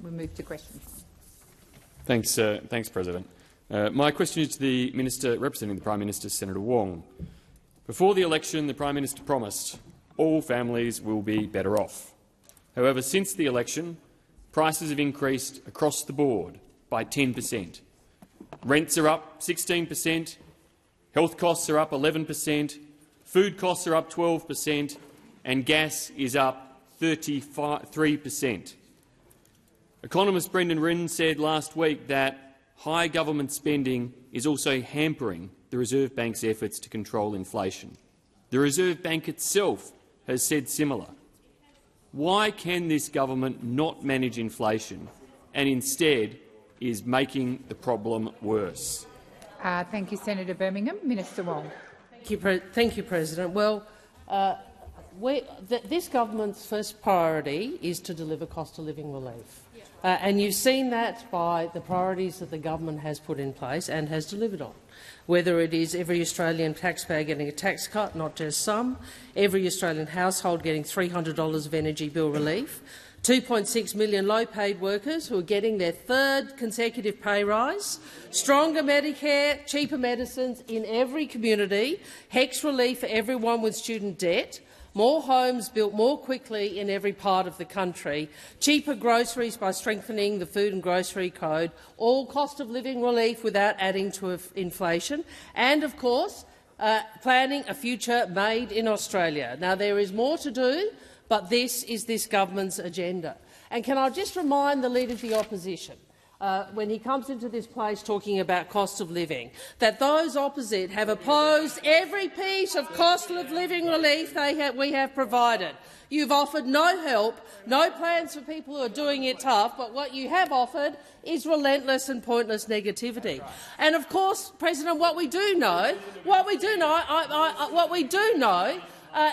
We move to question time. Thanks, President. My question is to the Minister representing the Prime Minister, Senator Wong. Before the election, the Prime Minister promised all families will be better off. However, since the election, prices have increased across the board by 10%. Rents are up 16%, health costs are up 11%, food costs are up 12%, and gas is up 3%. Economist Brendan Rinn said last week that high government spending is also hampering the Reserve Bank's efforts to control inflation. The Reserve Bank itself has said similar. Why can this government not manage inflation and instead is making the problem worse? Thank you, Senator Birmingham. Minister Wong. Thank you, President. Well, this government's first priority is to deliver cost-of-living relief. And you've seen that by the priorities that the government has put in place and has delivered on, whether it is every Australian taxpayer getting a tax cut, not just some, every Australian household getting $300 of energy bill relief, 2.6 million low-paid workers who are getting their third consecutive pay rise, stronger Medicare, cheaper medicines in every community, HECS relief for everyone with student debt, more homes built more quickly in every part of the country, cheaper groceries by strengthening the Food and Grocery Code, all cost-of-living relief without adding to inflation, and, of course, planning a future made in Australia. Now, there is more to do, but this is this government's agenda. And can I just remind the Leader of the Opposition, when he comes into this place talking about cost of living, that those opposite have opposed every piece of cost of living relief we have provided. You've offered no help, no plans for people who are doing it tough, but what you have offered is relentless and pointless negativity. And of course, President, what we do know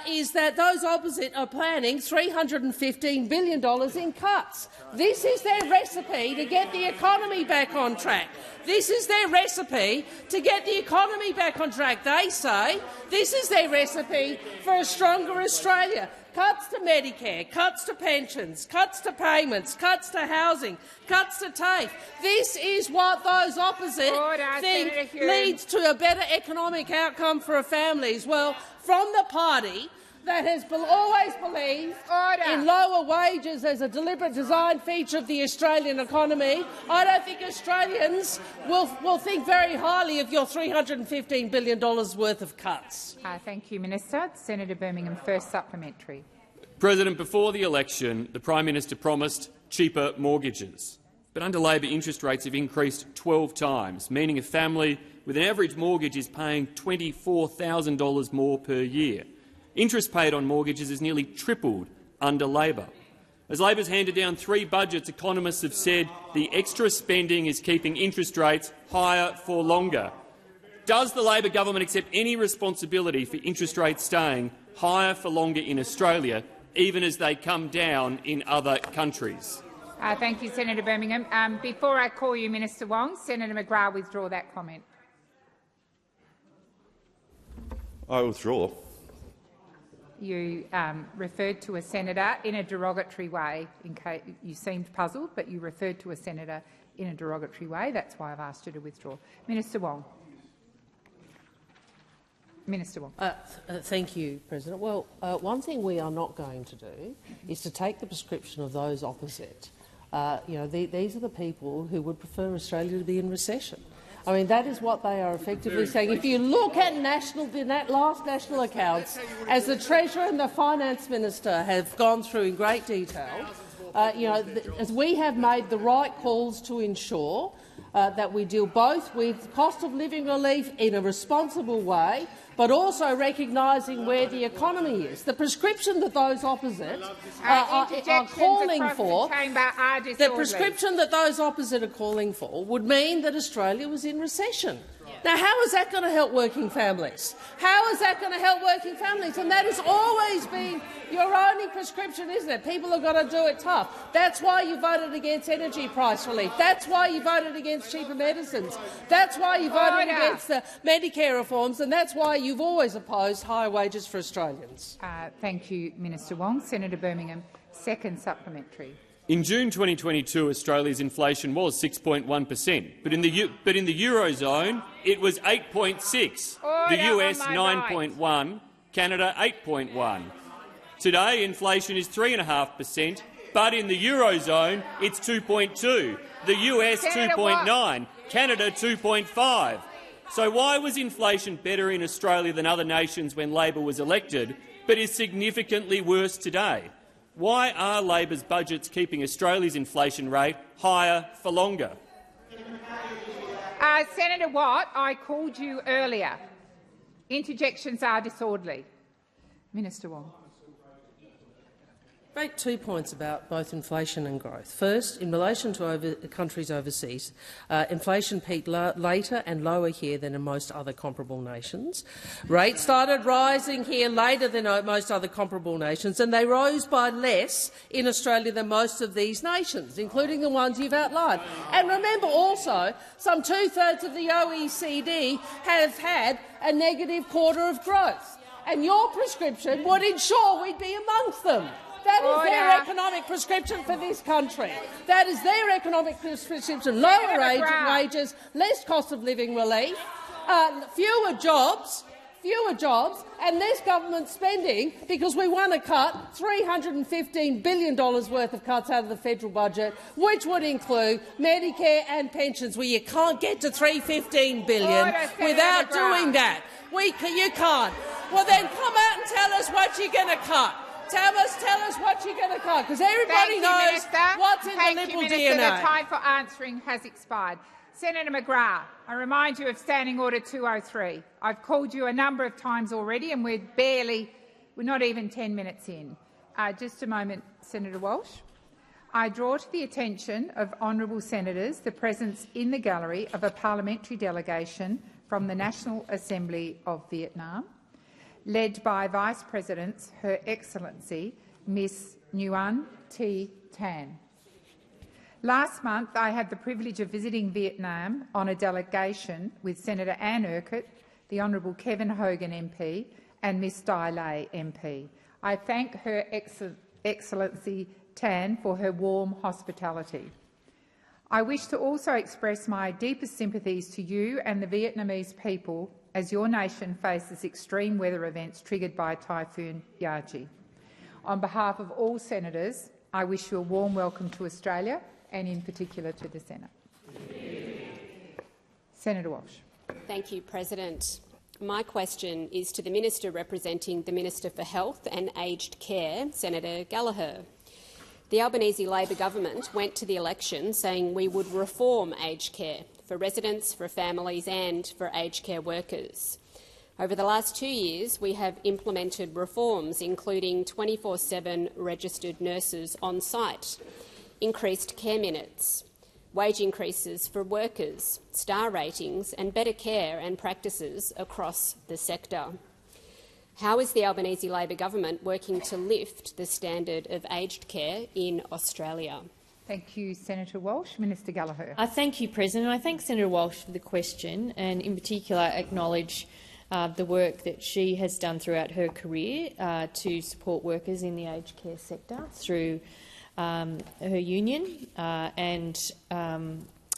is that those opposite are planning $315 billion in cuts. This is their recipe to get the economy back on track. This is their recipe to get the economy back on track. They say this is their recipe for a stronger Australia. Cuts to Medicare, cuts to pensions, cuts to payments, cuts to housing, cuts to TAFE. This is what those opposite think leads to a better economic outcome for families. Well, from the party that has always believed in lower wages as a deliberate design feature of the Australian economy, I don't think Australians will think very highly of your $315 billion worth of cuts. Thank you, Minister. Senator Birmingham, first supplementary. President, before the election, the Prime Minister promised cheaper mortgages. But under Labor, interest rates have increased 12 times, meaning a family with an average mortgage is paying $24,000 more per year. Interest paid on mortgages has nearly tripled under Labor. As Labor's handed down 3 budgets, economists have said the extra spending is keeping interest rates higher for longer. Does the Labor government accept any responsibility for interest rates staying higher for longer in Australia, even as they come down in other countries? Thank you, Senator Birmingham. Before I call you, Minister Wong, Senator McGrath, withdraw that comment. I withdraw. You referred to a senator in a derogatory way. In case you seemed puzzled, but you referred to a senator in a derogatory way. That's why I've asked you to withdraw. Minister Wong. Minister Wong. Thank you, President. Well, one thing we are not going to do is to take the prescription of those opposite. These are the people who would prefer Australia to be in recession. I mean, that is what they are effectively saying. If you look at the last national accounts, as the Treasurer and the Finance Minister have gone through in great detail, as we have made the right calls to ensure that we deal both with cost of living relief in a responsible way, but also recognising where the economy is. The prescription that those opposite are calling for, would mean that Australia was in recession. Now, how is that going to help working families? How is that going to help working families? And that has always been your only prescription, isn't it? People have got to do it tough. That's why you voted against energy price relief. That's why you voted against cheaper medicines. That's why you voted against the Medicare reforms, and that's why you've always opposed higher wages for Australians. Thank you, Minister Wong. Senator Birmingham, second supplementary. In June 2022, Australia's inflation was 6.1%, but in the Eurozone it was 8.6%, the US 9.1%, Canada 8.1%. Today, inflation is 3.5%, but in the Eurozone it's 2.2%, the US 2.9%, Canada 2.5%. So why was inflation better in Australia than other nations when Labor was elected, but is significantly worse today? Why are Labor's budgets keeping Australia's inflation rate higher for longer? Senator Watt, I called you earlier. Interjections are disorderly. Minister Wong. Make 2 points about both inflation and growth. First, in relation to countries overseas, inflation peaked later and lower here than in most other comparable nations. Rates started rising here later than most other comparable nations, and they rose by less in Australia than most of these nations, including the ones you've outlined. And remember also, some 2/3 of the OECD have had a negative quarter of growth, and your prescription would ensure we'd be amongst them. That is their economic prescription for this country. That is their economic prescription. Lower wages, less cost of living relief, fewer jobs, and less government spending, because we want to cut $315 billion worth of cuts out of the federal budget, which would include Medicare and pensions, where you can't get to $315 billion without doing that. You can't. Well, then come out and tell us what you're going to cut. Tell us what you're going to cut, because everybody knows what's in the Liberal DNA. The time for answering has expired. Senator McGrath, I remind you of Standing Order 203. I've called you a number of times already, and we're not even 10 minutes in. Just a moment, Senator Walsh. I draw to the attention of honourable senators the presence in the gallery of a parliamentary delegation from the National Assembly of Vietnam, led by Vice President Her Excellency Ms Nguyen Thi Tan. Last month, I had the privilege of visiting Vietnam on a delegation with Senator Ann Urquhart, the Honourable Kevin Hogan MP and Ms Dai Lei MP. I thank Her Excellency Tan for her warm hospitality. I wish to also express my deepest sympathies to you and the Vietnamese people as your nation faces extreme weather events triggered by Typhoon Yagi. On behalf of all senators, I wish you a warm welcome to Australia and in particular to the Senate. Senator Walsh. Thank you, President. My question is to the Minister representing the Minister for Health and Aged Care, Senator Gallagher. The Albanese Labor government went to the election saying we would reform aged care for residents, for families and for aged care workers. Over the last 2 years, we have implemented reforms including 24/7 registered nurses on site, increased care minutes, wage increases for workers, star ratings and better care and practices across the sector. How is the Albanese Labor government working to lift the standard of aged care in Australia? Thank you, Senator Walsh. Minister Gallagher. Thank you, President. I thank Senator Walsh for the question and in particular acknowledge the work that she has done throughout her career to support workers in the aged care sector through her union and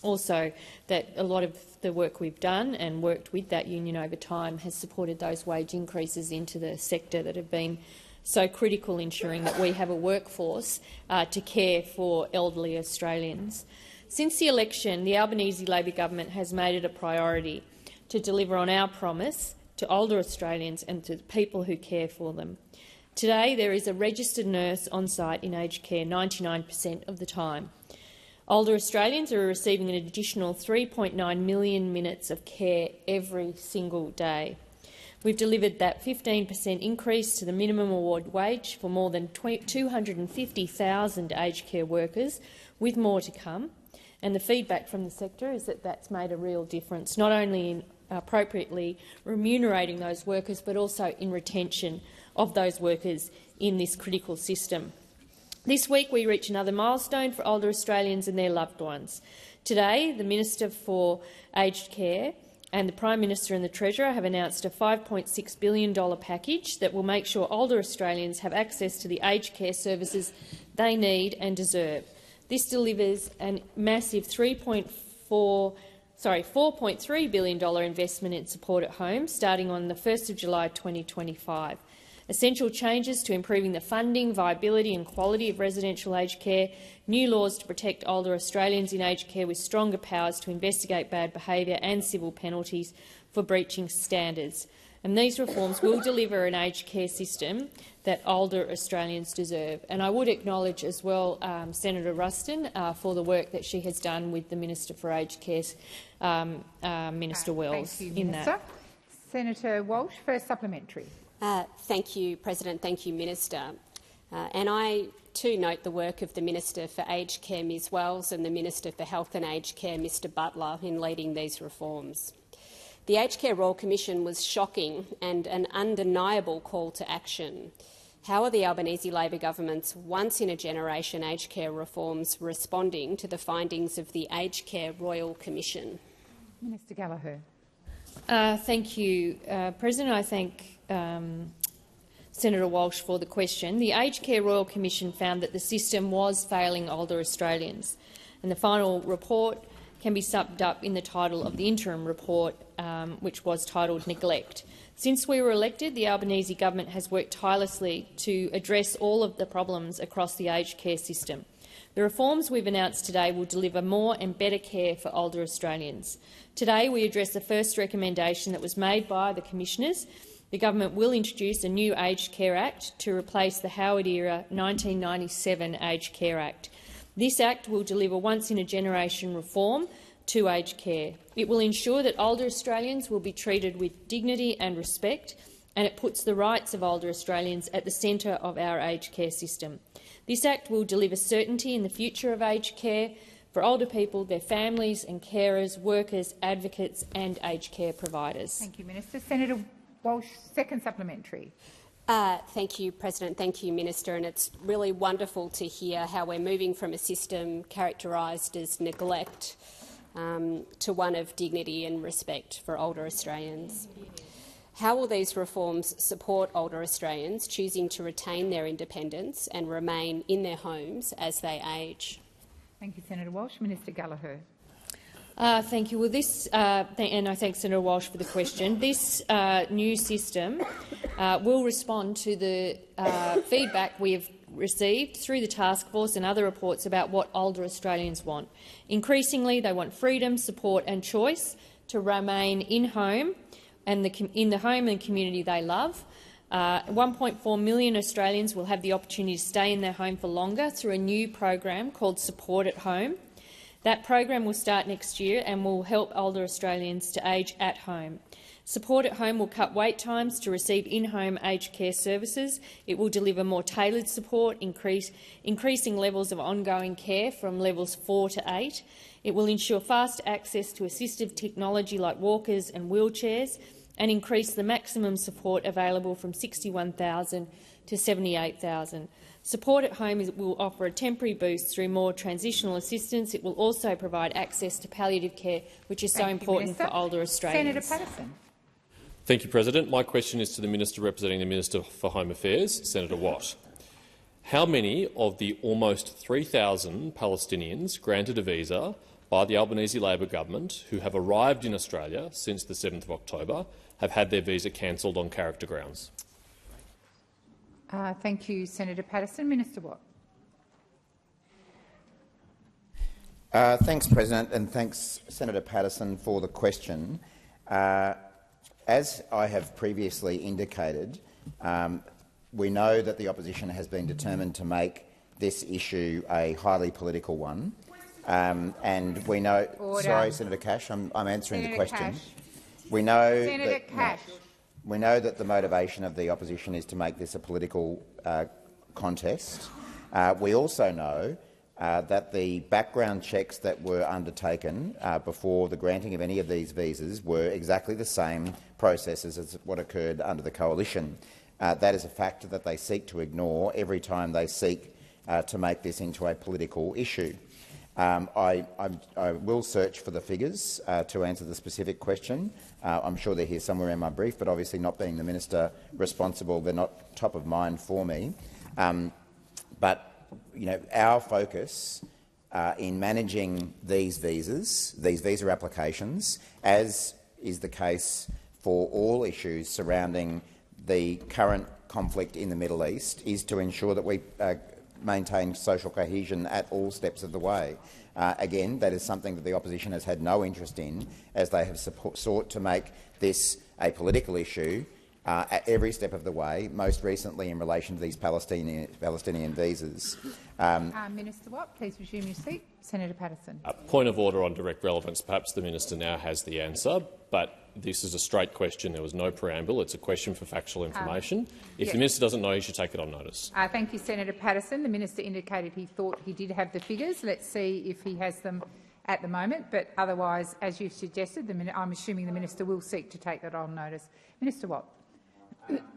also that a lot of the work we've done and worked with that union over time has supported those wage increases into the sector that have been so critical, ensuring that we have a workforce to care for elderly Australians. Since the election, the Albanese Labor government has made it a priority to deliver on our promise to older Australians and to the people who care for them. Today, there is a registered nurse on site in aged care 99% of the time. Older Australians are receiving an additional 3.9 million minutes of care every single day. We've delivered that 15% increase to the minimum award wage for more than 250,000 aged care workers, with more to come. And the feedback from the sector is that that's made a real difference, not only in appropriately remunerating those workers, but also in retention of those workers in this critical system. This week we reach another milestone for older Australians and their loved ones. Today, the Minister for Aged Care and the Prime Minister and the Treasurer have announced a $5.6 billion package that will make sure older Australians have access to the aged care services they need and deserve. This delivers a massive $4.3 billion investment in support at home starting on the 1st of July 2025. Essential changes to improving the funding, viability and quality of residential aged care, new laws to protect older Australians in aged care with stronger powers to investigate bad behaviour and civil penalties for breaching standards. And these reforms will deliver an aged care system that older Australians deserve. And I would acknowledge as well Senator Ruston for the work that she has done with the Minister for Aged Care, Minister Wells. Thank you, in Minister. that. Senator Walsh, first supplementary. Thank you, President. Thank you, Minister. And I too note the work of the Minister for Aged Care, Ms Wells, and the Minister for Health and Aged Care, Mr Butler, in leading these reforms. The Aged Care Royal Commission was shocking and an undeniable call to action. How are the Albanese Labor government's once-in-a-generation aged care reforms responding to the findings of the Aged Care Royal Commission? Minister Gallagher. Thank you, President. I thank Senator Walsh for the question. The Aged Care Royal Commission found that the system was failing older Australians, and the final report can be summed up in the title of the interim report, which was titled Neglect. Since we were elected, the Albanese government has worked tirelessly to address all of the problems across the aged care system. The reforms we've announced today will deliver more and better care for older Australians. Today we address the first recommendation that was made by the Commissioners. The government will introduce a new Aged Care Act to replace the Howard-era 1997 Aged Care Act. This Act will deliver once-in-a-generation reform to aged care. It will ensure that older Australians will be treated with dignity and respect, and it puts the rights of older Australians at the centre of our aged care system. This Act will deliver certainty in the future of aged care for older people, their families and carers, workers, advocates and aged care providers. Thank you, Minister. Senator Walsh, second supplementary. Thank you, President. Thank you, Minister. And it's really wonderful to hear how we're moving from a system characterised as neglect to one of dignity and respect for older Australians. How will these reforms support older Australians choosing to retain their independence and remain in their homes as they age? Thank you, Senator Walsh. Minister Gallagher. Thank you. Well, and I thank Senator Walsh for the question. This new system will respond to the feedback we have received through the task force and other reports about what older Australians want. Increasingly, they want freedom, support and choice to remain in home and in the home and community they love. 1.4 million Australians will have the opportunity to stay in their home for longer through a new program called Support at Home. That program will start next year and will help older Australians to age at home. Support at Home will cut wait times to receive in-home aged care services. It will deliver more tailored support, increasing levels of ongoing care from levels 4 to 8. It will ensure fast access to assistive technology like walkers and wheelchairs and increase the maximum support available from 61,000 to 78,000. Support at Home will offer a temporary boost through more transitional assistance. It will also provide access to palliative care, which is so important for older Australians. Senator Patterson. Thank you, President. My question is to the Minister representing the Minister for Home Affairs, Senator Watt. How many of the almost 3,000 Palestinians granted a visa by the Albanese Labor government who have arrived in Australia since the 7th of October have had their visa cancelled on character grounds? Thank you, Senator Patterson. Minister Watt. Thanks, President, and thanks, Senator Patterson, for the question. As I have previously indicated, we know that the opposition has been determined to make this issue a highly political one, and we know. Order. Sorry, Senator Cash, I'm answering Senator the question. Cash. We know Senator that, Cash. We know that the motivation of the opposition is to make this a political contest. We also know that the background checks that were undertaken before the granting of any of these visas were exactly the same processes as what occurred under the coalition. That is a factor that they seek to ignore every time they seek to make this into a political issue. I will search for the figures to answer the specific question. I'm sure they're here somewhere in my brief, but obviously not being the minister responsible, they're not top of mind for me. But our focus in managing these visa applications, as is the case for all issues surrounding the current conflict in the Middle East, is to ensure that we maintain social cohesion at all steps of the way. Again, that is something that the opposition has had no interest in, as they have sought to make this a political issue at every step of the way, most recently in relation to these Palestinian visas. Minister Watt, please resume your seat. Senator Patterson. Point of order on direct relevance. Perhaps the minister now has the answer, but this is a straight question. There was no preamble. It's a question for factual information. If the minister doesn't know, he should take it on notice. Thank you, Senator Patterson. The minister indicated he thought he did have the figures. Let's see if he has them at the moment. But otherwise, as you've suggested, I'm assuming the minister will seek to take that on notice. Minister Watt.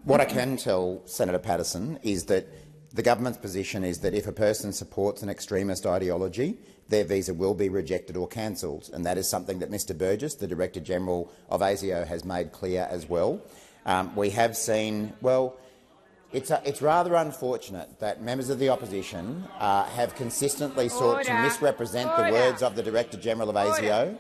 What I can tell Senator Patterson is that the government's position is that if a person supports an extremist ideology, their visa will be rejected or cancelled, and that is something that Mr Burgess, the Director-General of ASIO, has made clear as well. We have seen, well, it's rather unfortunate that members of the opposition have consistently sought to misrepresent the words of the Director-General of ASIO.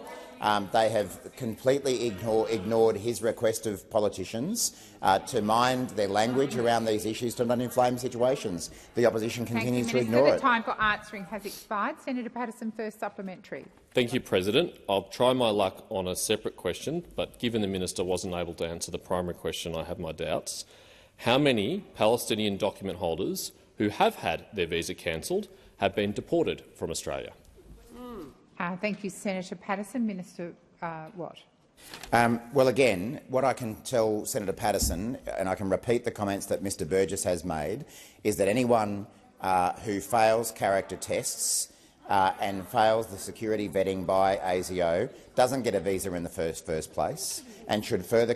They have completely ignored his request of politicians to mind their language around these issues to not inflame situations. The opposition continues to ignore it. The time for answering has expired. Senator Patterson, first supplementary. Thank you, President. I'll try my luck on a separate question, but given the minister wasn't able to answer the primary question, I have my doubts. How many Palestinian document holders who have had their visa cancelled have been deported from Australia? Thank you, Senator Patterson. Minister Watt. Well, again, what I can tell Senator Patterson, and I can repeat the comments that Mr Burgess has made, is that anyone who fails character tests and fails the security vetting by ASIO doesn't get a visa in the first place, and should further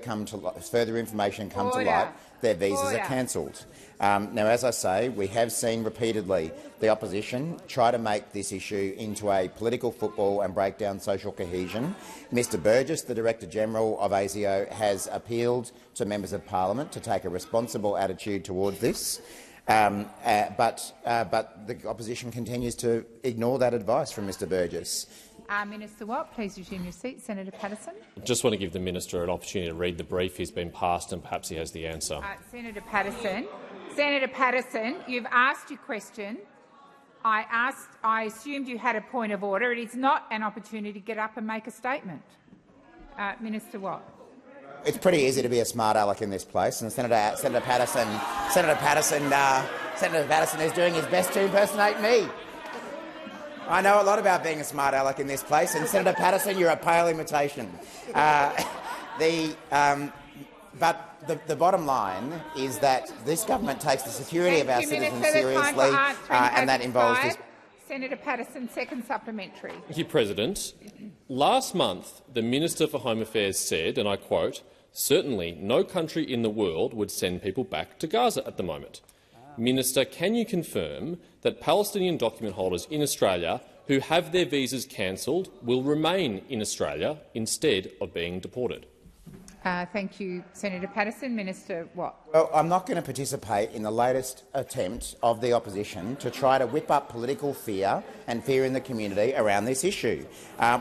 information come to light, their visas are cancelled. Now, as I say, we have seen repeatedly the opposition try to make this issue into a political football and break down social cohesion. Mr Burgess, the Director-General of ASIO, has appealed to members of parliament to take a responsible attitude towards this, but the opposition continues to ignore that advice from Mr Burgess. Minister Watt, please resume your seat. Senator Patterson. I just want to give the minister an opportunity to read the brief. He's been passed and perhaps he has the answer. Senator Patterson, you've asked your question. I assumed you had a point of order. It is not an opportunity to get up and make a statement. Minister Watt. It's pretty easy to be a smart aleck in this place, and Senator Patterson is doing his best to impersonate me. I know a lot about being a smart aleck in this place, and Senator Patterson, you're a pale imitation. But the bottom line is that this government takes the security of our citizens seriously, and that involves this. Senator Patterson, second supplementary. Thank you, President. Last month, the Minister for Home Affairs said, and I quote, "Certainly no country in the world would send people back to Gaza at the moment." Minister, can you confirm that Palestinian document holders in Australia who have their visas cancelled will remain in Australia instead of being deported? Thank you, Senator Patterson. Minister Watt. Well, I'm not going to participate in the latest attempt of the opposition to try to whip up political fear and fear in the community around this issue.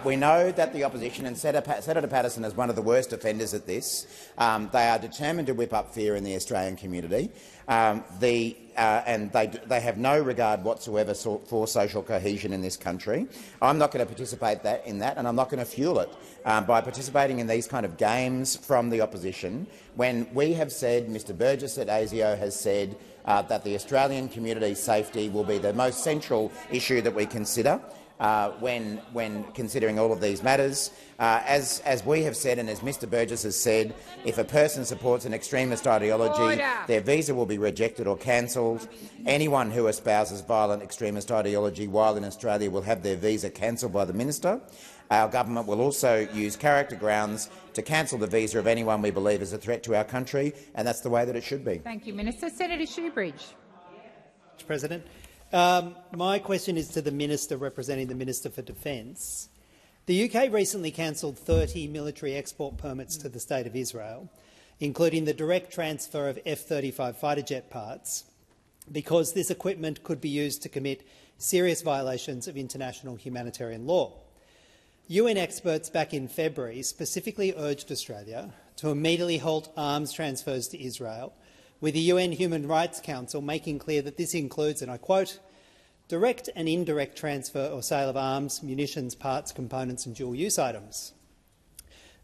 We know that the opposition, and Senator Patterson is one of the worst offenders at this, they are determined to whip up fear in the Australian community, and they have no regard whatsoever for social cohesion in this country. I'm not going to participate in that, and I'm not going to fuel it by participating in these kind of games from the opposition, when we have said, Mr Burgess at ASIO has said, that the Australian community's safety will be the most central issue that we consider when considering all of these matters. As we have said, and as Mr Burgess has said, if a person supports an extremist ideology, their visa will be rejected or cancelled. Anyone who espouses violent extremist ideology while in Australia will have their visa cancelled by the minister. Our government will also use character grounds to cancel the visa of anyone we believe is a threat to our country, and that's the way that it should be. Thank you, Minister. Senator Shoebridge. Mr President, my question is to the Minister representing the Minister for Defence. The UK recently cancelled 30 military export permits to the State of Israel, including the direct transfer of F-35 fighter jet parts, because this equipment could be used to commit serious violations of international humanitarian law. UN experts back in February specifically urged Australia to immediately halt arms transfers to Israel, with the UN Human Rights Council making clear that this includes, and I quote, direct and indirect transfer or sale of arms, munitions, parts, components and dual-use items.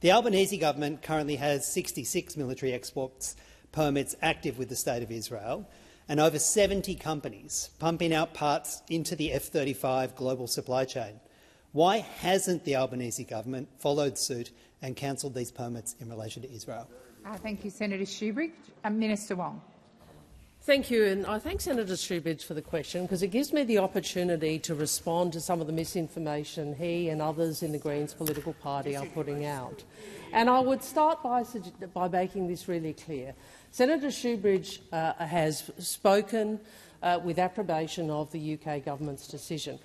The Albanese government currently has 66 military exports permits active with the State of Israel and over 70 companies pumping out parts into the F-35 global supply chain. Why hasn't the Albanese government followed suit and cancelled these permits in relation to Israel? Thank you, Senator Shoebridge. Minister Wong. Thank you, and I thank Senator Shoebridge for the question because it gives me the opportunity to respond to some of the misinformation he and others in the Greens political party are putting out. And I would start by making this really clear. Senator Shoebridge has spoken with approbation of the UK government's decision.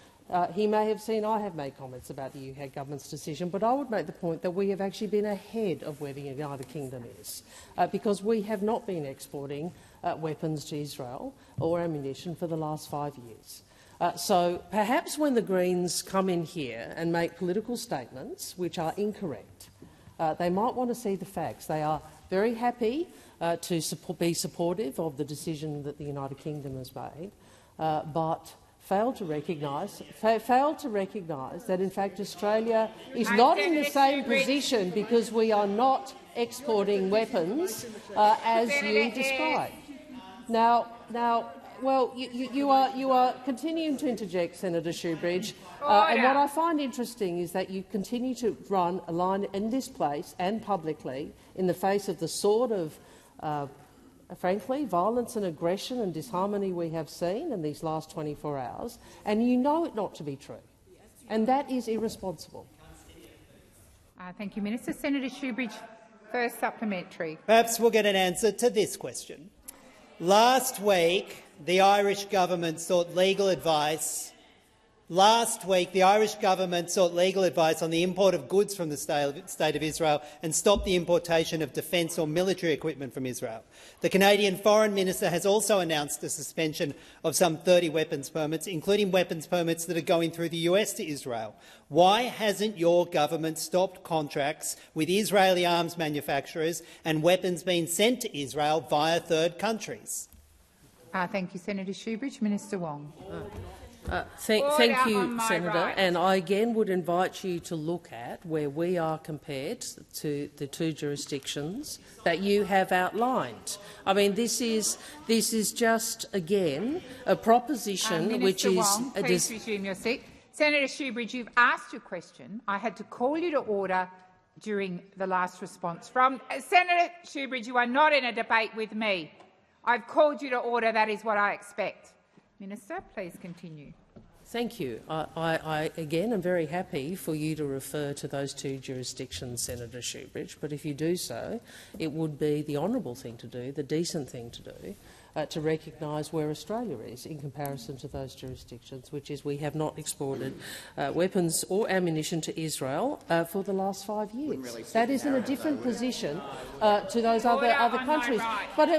He may have seen I have made comments about the UK government's decision, but I would make the point that we have actually been ahead of where the United Kingdom is, because we have not been exporting weapons to Israel or ammunition for the last 5 years. So perhaps when the Greens come in here and make political statements which are incorrect, they might want to see the facts. They are very happy to be supportive of the decision that the United Kingdom has made, but failed to recognise that, in fact, Australia is not in the same position because we are not exporting weapons as you described. Now, well, you are continuing to interject, Senator Shoebridge, and what I find interesting is that you continue to run a line in this place and publicly in the face of the sort of frankly, violence and aggression and disharmony we have seen in these last 24 hours, and you know it not to be true. And that is irresponsible. Thank you, Minister. Senator Shoebridge, first supplementary. Perhaps we'll get an answer to this question. Last week, the Irish government sought legal advice. Last week, the Irish government sought legal advice on the import of goods from the State of Israel and stopped the importation of defence or military equipment from Israel. The Canadian Foreign Minister has also announced the suspension of some 30 weapons permits, including weapons permits that are going through the US to Israel. Why hasn't your government stopped contracts with Israeli arms manufacturers and weapons being sent to Israel via third countries? Thank you, Senator Shoebridge. Minister Wong. Thank you, Senator. And I again would invite you to look at where we are compared to the two jurisdictions that you have outlined. I mean, this is just again a proposition which is. Minister Wong, please resume your seat. Senator Shoebridge, you've asked your question. I had to call you to order during the last response from Senator Shoebridge. You are not in a debate with me. I've called you to order. That is what I expect. Minister, please continue. Thank you. I again am very happy for you to refer to those two jurisdictions, Senator Shoebridge, but if you do so, it would be the honourable thing to do, the decent thing to do, to recognise where Australia is in comparison to those jurisdictions, which is we have not exported weapons or ammunition to Israel for the last 5 years. That is in a different position to those other countries. But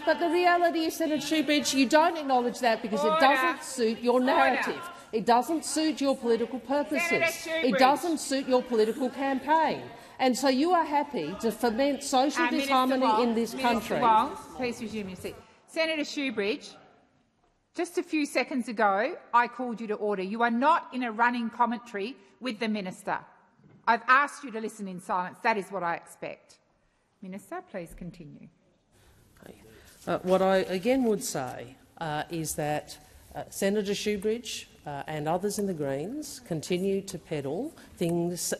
but the reality is, Senator Shoebridge, you don't acknowledge that because it doesn't suit your narrative. It doesn't suit your political purposes. It doesn't suit your political campaign. And so you are happy to foment social disharmony in this country. Minister Wong, please resume your seat. Senator Shoebridge, just a few seconds ago I called you to order. You are not in a running commentary with the minister. I've asked you to listen in silence. That is what I expect. Minister, please continue. What I again would say is that Senator Shoebridge and others in the Greens continue to peddle things,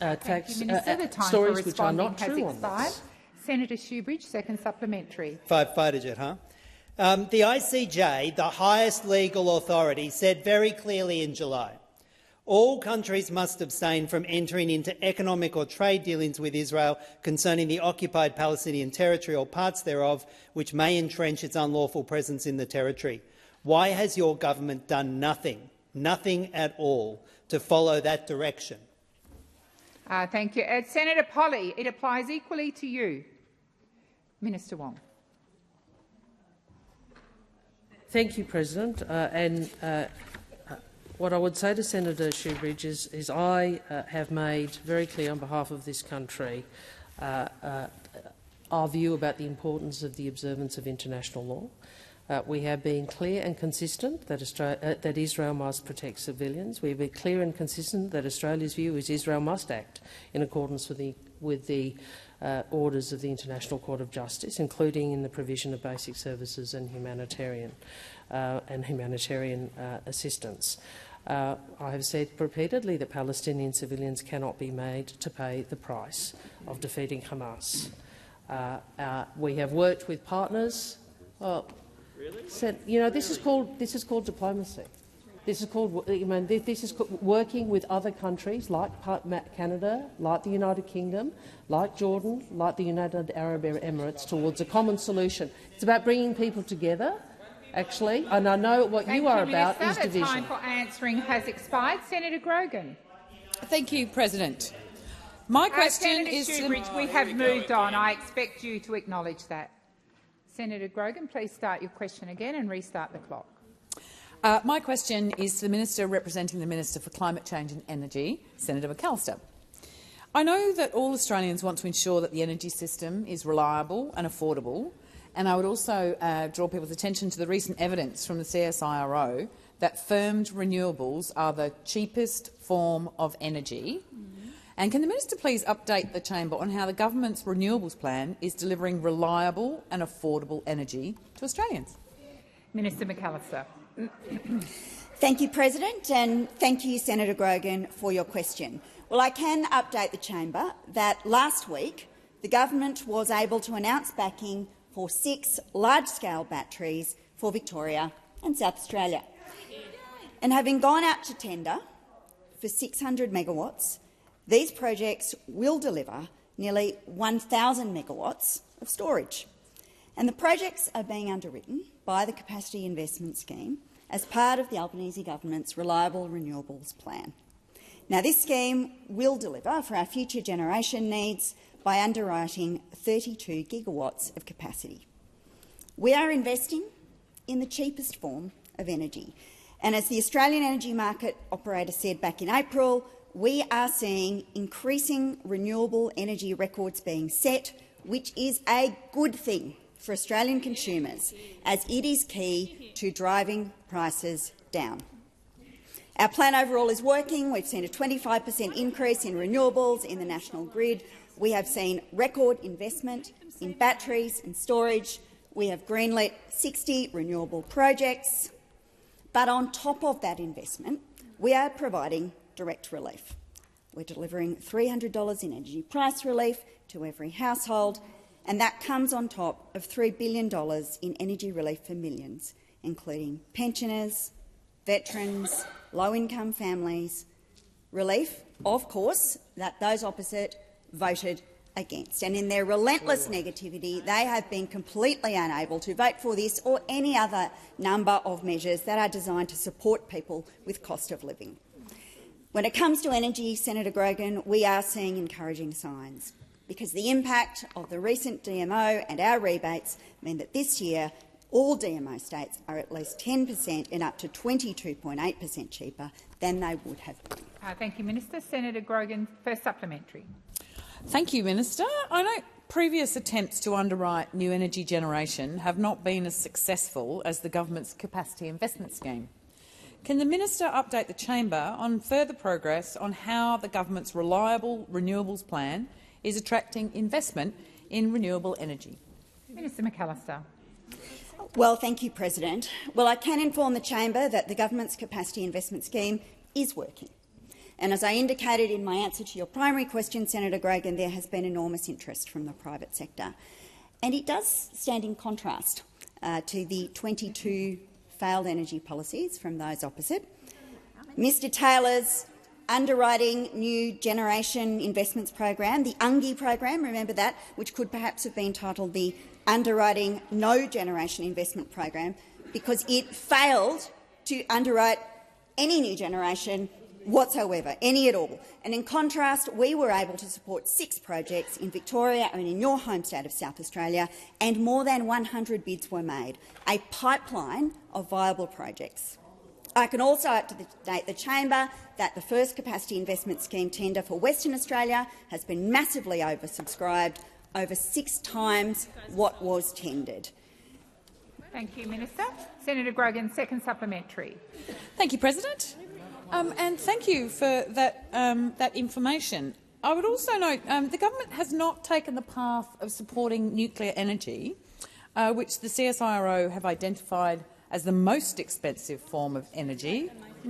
stories which are not true on this. Senator Shoebridge, second supplementary. Fighter jet, huh? The ICJ, the highest legal authority, said very clearly in July, all countries must abstain from entering into economic or trade dealings with Israel concerning the occupied Palestinian territory or parts thereof which may entrench its unlawful presence in the territory. Why has your government done nothing at all to follow that direction? Thank you. Senator Polley, it applies equally to you. Minister Wong. Thank you, President. What I would say to Senator Shoebridge is I have made very clear on behalf of this country our view about the importance of the observance of international law. We have been clear and consistent that Israel must protect civilians. We have been clear and consistent that Australia's view is Israel must act in accordance with the orders of the International Court of Justice, including in the provision of basic services and humanitarian assistance. I have said repeatedly that Palestinian civilians cannot be made to pay the price of defeating Hamas. We have worked with partners. Well, this is called diplomacy. This is called working with other countries like Canada, like the United Kingdom, like Jordan, like the United Arab Emirates towards a common solution. It's about bringing people together, actually, and I know what you are about is division. The time for answering has expired. Senator Grogan. Thank you, President. My question is to we have moved on. I expect you to acknowledge that. Senator Grogan, please start your question again and restart the clock. My question is to the Minister representing the Minister for Climate Change and Energy, Senator McAllister. I know that all Australians want to ensure that the energy system is reliable and affordable, and I would also draw people's attention to the recent evidence from the CSIRO that firmed renewables are the cheapest form of energy. And can the Minister please update the chamber on how the government's renewables plan is delivering reliable and affordable energy to Australians? Minister McAllister. Thank you, President, and thank you, Senator Grogan, for your question. Well, I can update the chamber that last week the government was able to announce backing for 6 large-scale batteries for Victoria and South Australia. And having gone out to tender for 600 megawatts, these projects will deliver nearly 1,000 megawatts of storage. And the projects are being underwritten by the Capacity Investment Scheme as part of the Albanese Government's Reliable Renewables Plan. Now, this scheme will deliver for our future generation needs by underwriting 32 gigawatts of capacity. We are investing in the cheapest form of energy. And as the Australian Energy Market Operator said back in April, we are seeing increasing renewable energy records being set, which is a good thing for Australian consumers, as it is key to driving prices down. Our plan overall is working. We've seen a 25% increase in renewables in the national grid. We have seen record investment in batteries and storage. We have greenlit 60 renewable projects. But on top of that investment, we are providing direct relief. We're delivering $300 in energy price relief to every household, and that comes on top of $3 billion in energy relief for millions, including pensioners, veterans, low-income families. Relief, of course, that those opposite voted against. And in their relentless negativity, they have been completely unable to vote for this or any other number of measures that are designed to support people with cost of living. When it comes to energy, Senator Grogan, we are seeing encouraging signs, because the impact of the recent DMO and our rebates mean that this year all DMO states are at least 10% and up to 22.8% cheaper than they would have been. Thank you, Minister. Senator Grogan, first supplementary. Thank you, Minister. I know previous attempts to underwrite new energy generation have not been as successful as the government's Capacity Investment Scheme. Can the Minister update the chamber on further progress on how the government's Reliable Renewables Plan is attracting investment in renewable energy? Minister McAllister. Well, thank you, President. Well, I can inform the chamber that the government's Capacity Investment Scheme is working. And as I indicated in my answer to your primary question, Senator Grogan, there has been enormous interest from the private sector. And it does stand in contrast to the 22 failed energy policies from those opposite. Mr Taylor's underwriting new generation investments program, the UNGI program, remember that, which could perhaps have been titled the Underwriting No Generation Investment Program, because it failed to underwrite any new generation whatsoever, any at all. And in contrast, we were able to support 6 projects in Victoria and in your home state of South Australia, and more than 100 bids were made, a pipeline of viable projects. I can also update the chamber that the first capacity investment scheme tender for Western Australia has been massively oversubscribed, over 6 times what was tendered. Thank you, Minister. Senator Grogan, second supplementary. Thank you, President, and thank you for that information. I would also note the government has not taken the path of supporting nuclear energy, which the CSIRO have identified as the most expensive form of energy. Can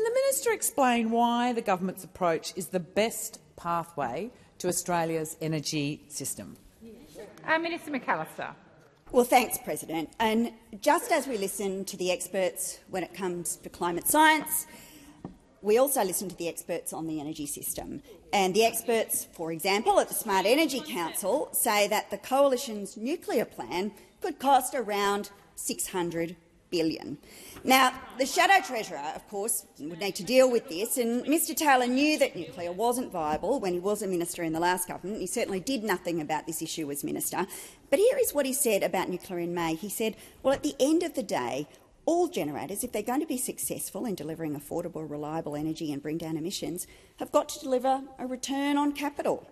the minister explain why the government's approach is the best pathway to Australia's energy system? Minister McAllister. Well, thanks, President. And just as we listen to the experts when it comes to climate science, we also listen to the experts on the energy system. And the experts, for example, at the Smart Energy Council say that the Coalition's nuclear plan could cost around $600 billion. Now, the Shadow Treasurer, of course, would need to deal with this, and Mr Taylor knew that nuclear wasn't viable when he was a minister in the last government. He certainly did nothing about this issue as minister. But here is what he said about nuclear in May. He said, well, at the end of the day, all generators, if they're going to be successful in delivering affordable, reliable energy and bring down emissions, have got to deliver a return on capital.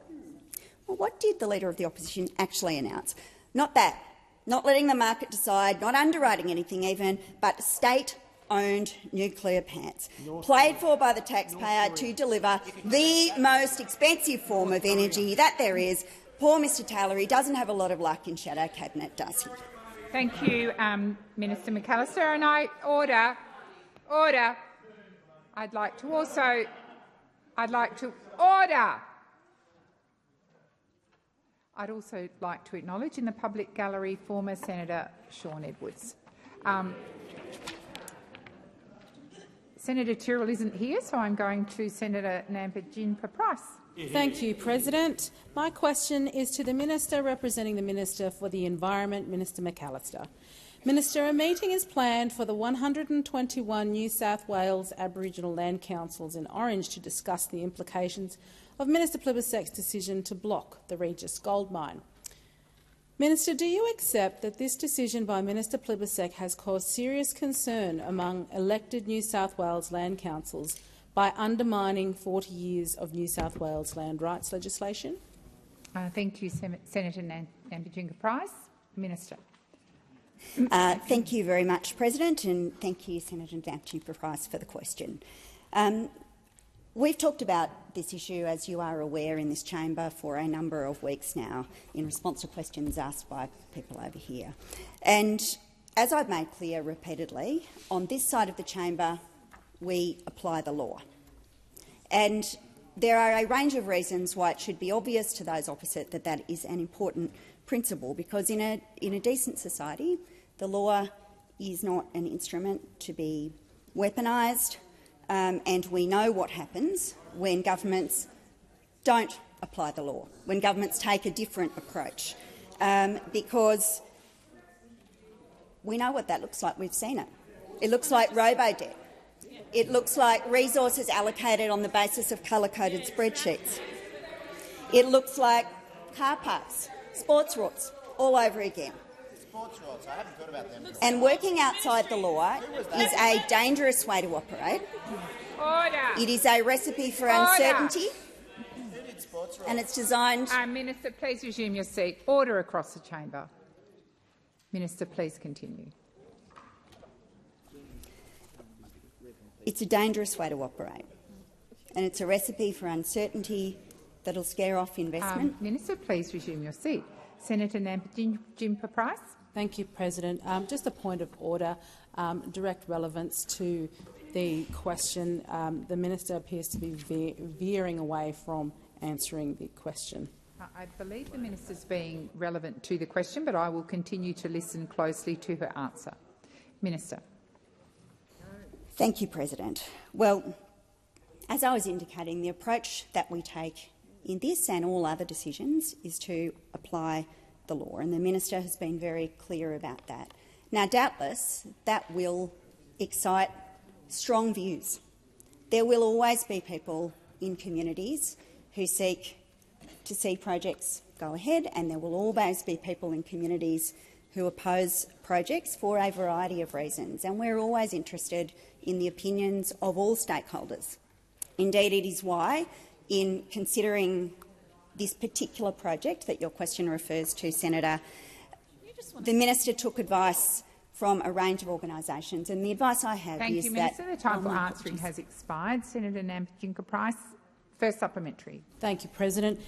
Well, what did the Leader of the Opposition actually announce? Not that. Not letting the market decide, not underwriting anything even, but state-owned nuclear plants, paid for by the taxpayer to deliver the most expensive form of energy that there is. Poor Mr Taylor, he doesn't have a lot of luck in shadow cabinet, does he? Thank you, Minister McAllister. And order. I'd like to also like to acknowledge in the public gallery former Senator Sean Edwards. Senator Tyrrell isn't here, so I'm going to Senator Nampijinpa-Price. Thank you, President. My question is to the Minister representing the Minister for the Environment, Minister McAllister. Minister, a meeting is planned for the 121 New South Wales Aboriginal Land Councils in Orange to discuss the implications of Minister Plibersek's decision to block the Regis gold mine. Minister, do you accept that this decision by Minister Plibersek has caused serious concern among elected New South Wales land councils by undermining 40 years of New South Wales land rights legislation? Thank you, Senator Nampijinpa-Price. Minister. Thank you very much, President, and thank you, Senator Nampijinpa-Price, for the question. We've talked about this issue, as you are aware, in this chamber for a number of weeks now in response to questions asked by people over here. And as I've made clear repeatedly, on this side of the chamber we apply the law. And there are a range of reasons why it should be obvious to those opposite that that is an important principle, because in a decent society the law is not an instrument to be weaponised, and we know what happens when governments don't apply the law, when governments take a different approach, because we know what that looks like. We've seen it. It looks like robo-debt. It looks like resources allocated on the basis of colour-coded spreadsheets. It looks like car parks, sports routes, all over again. I haven't thought about them. And working outside the law is a dangerous way to operate. Order. It is a recipe for uncertainty, and it's designed— Minister, please resume your seat. Order across the chamber. Minister, please continue. It's a dangerous way to operate, and it's a recipe for uncertainty that will scare off investment. Minister, please resume your seat. Senator Nampijinpa-Price. Thank you, President. Just a point of order, direct relevance to the question. The minister appears to be veering away from answering the question. I believe the minister is being relevant to the question, but I will continue to listen closely to her answer. Minister. Thank you, President. Well, as I was indicating, the approach that we take in this and all other decisions is to apply the law, and the minister has been very clear about that. Now, doubtless, that will excite strong views. There will always be people in communities who seek to see projects go ahead, and there will always be people in communities who oppose projects for a variety of reasons, and we're always interested in the opinions of all stakeholders. Indeed, it is why, in considering this particular project that your question refers to, Senator, the minister took advice from a range of organisations, and the advice I have Thank is you, that— Minister. The time for answering has expired. Senator Nampijinka-Price, first supplementary. Thank you, President.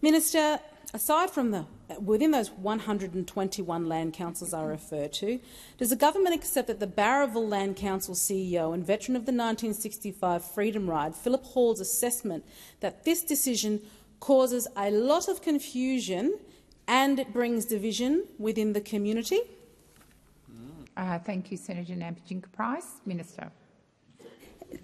Minister, aside from within those 121 land councils I refer to, does the government accept that the Barraville Land Council CEO and veteran of the 1965 Freedom Ride, Philip Hall's assessment that this decision causes a lot of confusion and it brings division within the community? Thank you, Senator Nampijinka-Price. Minister.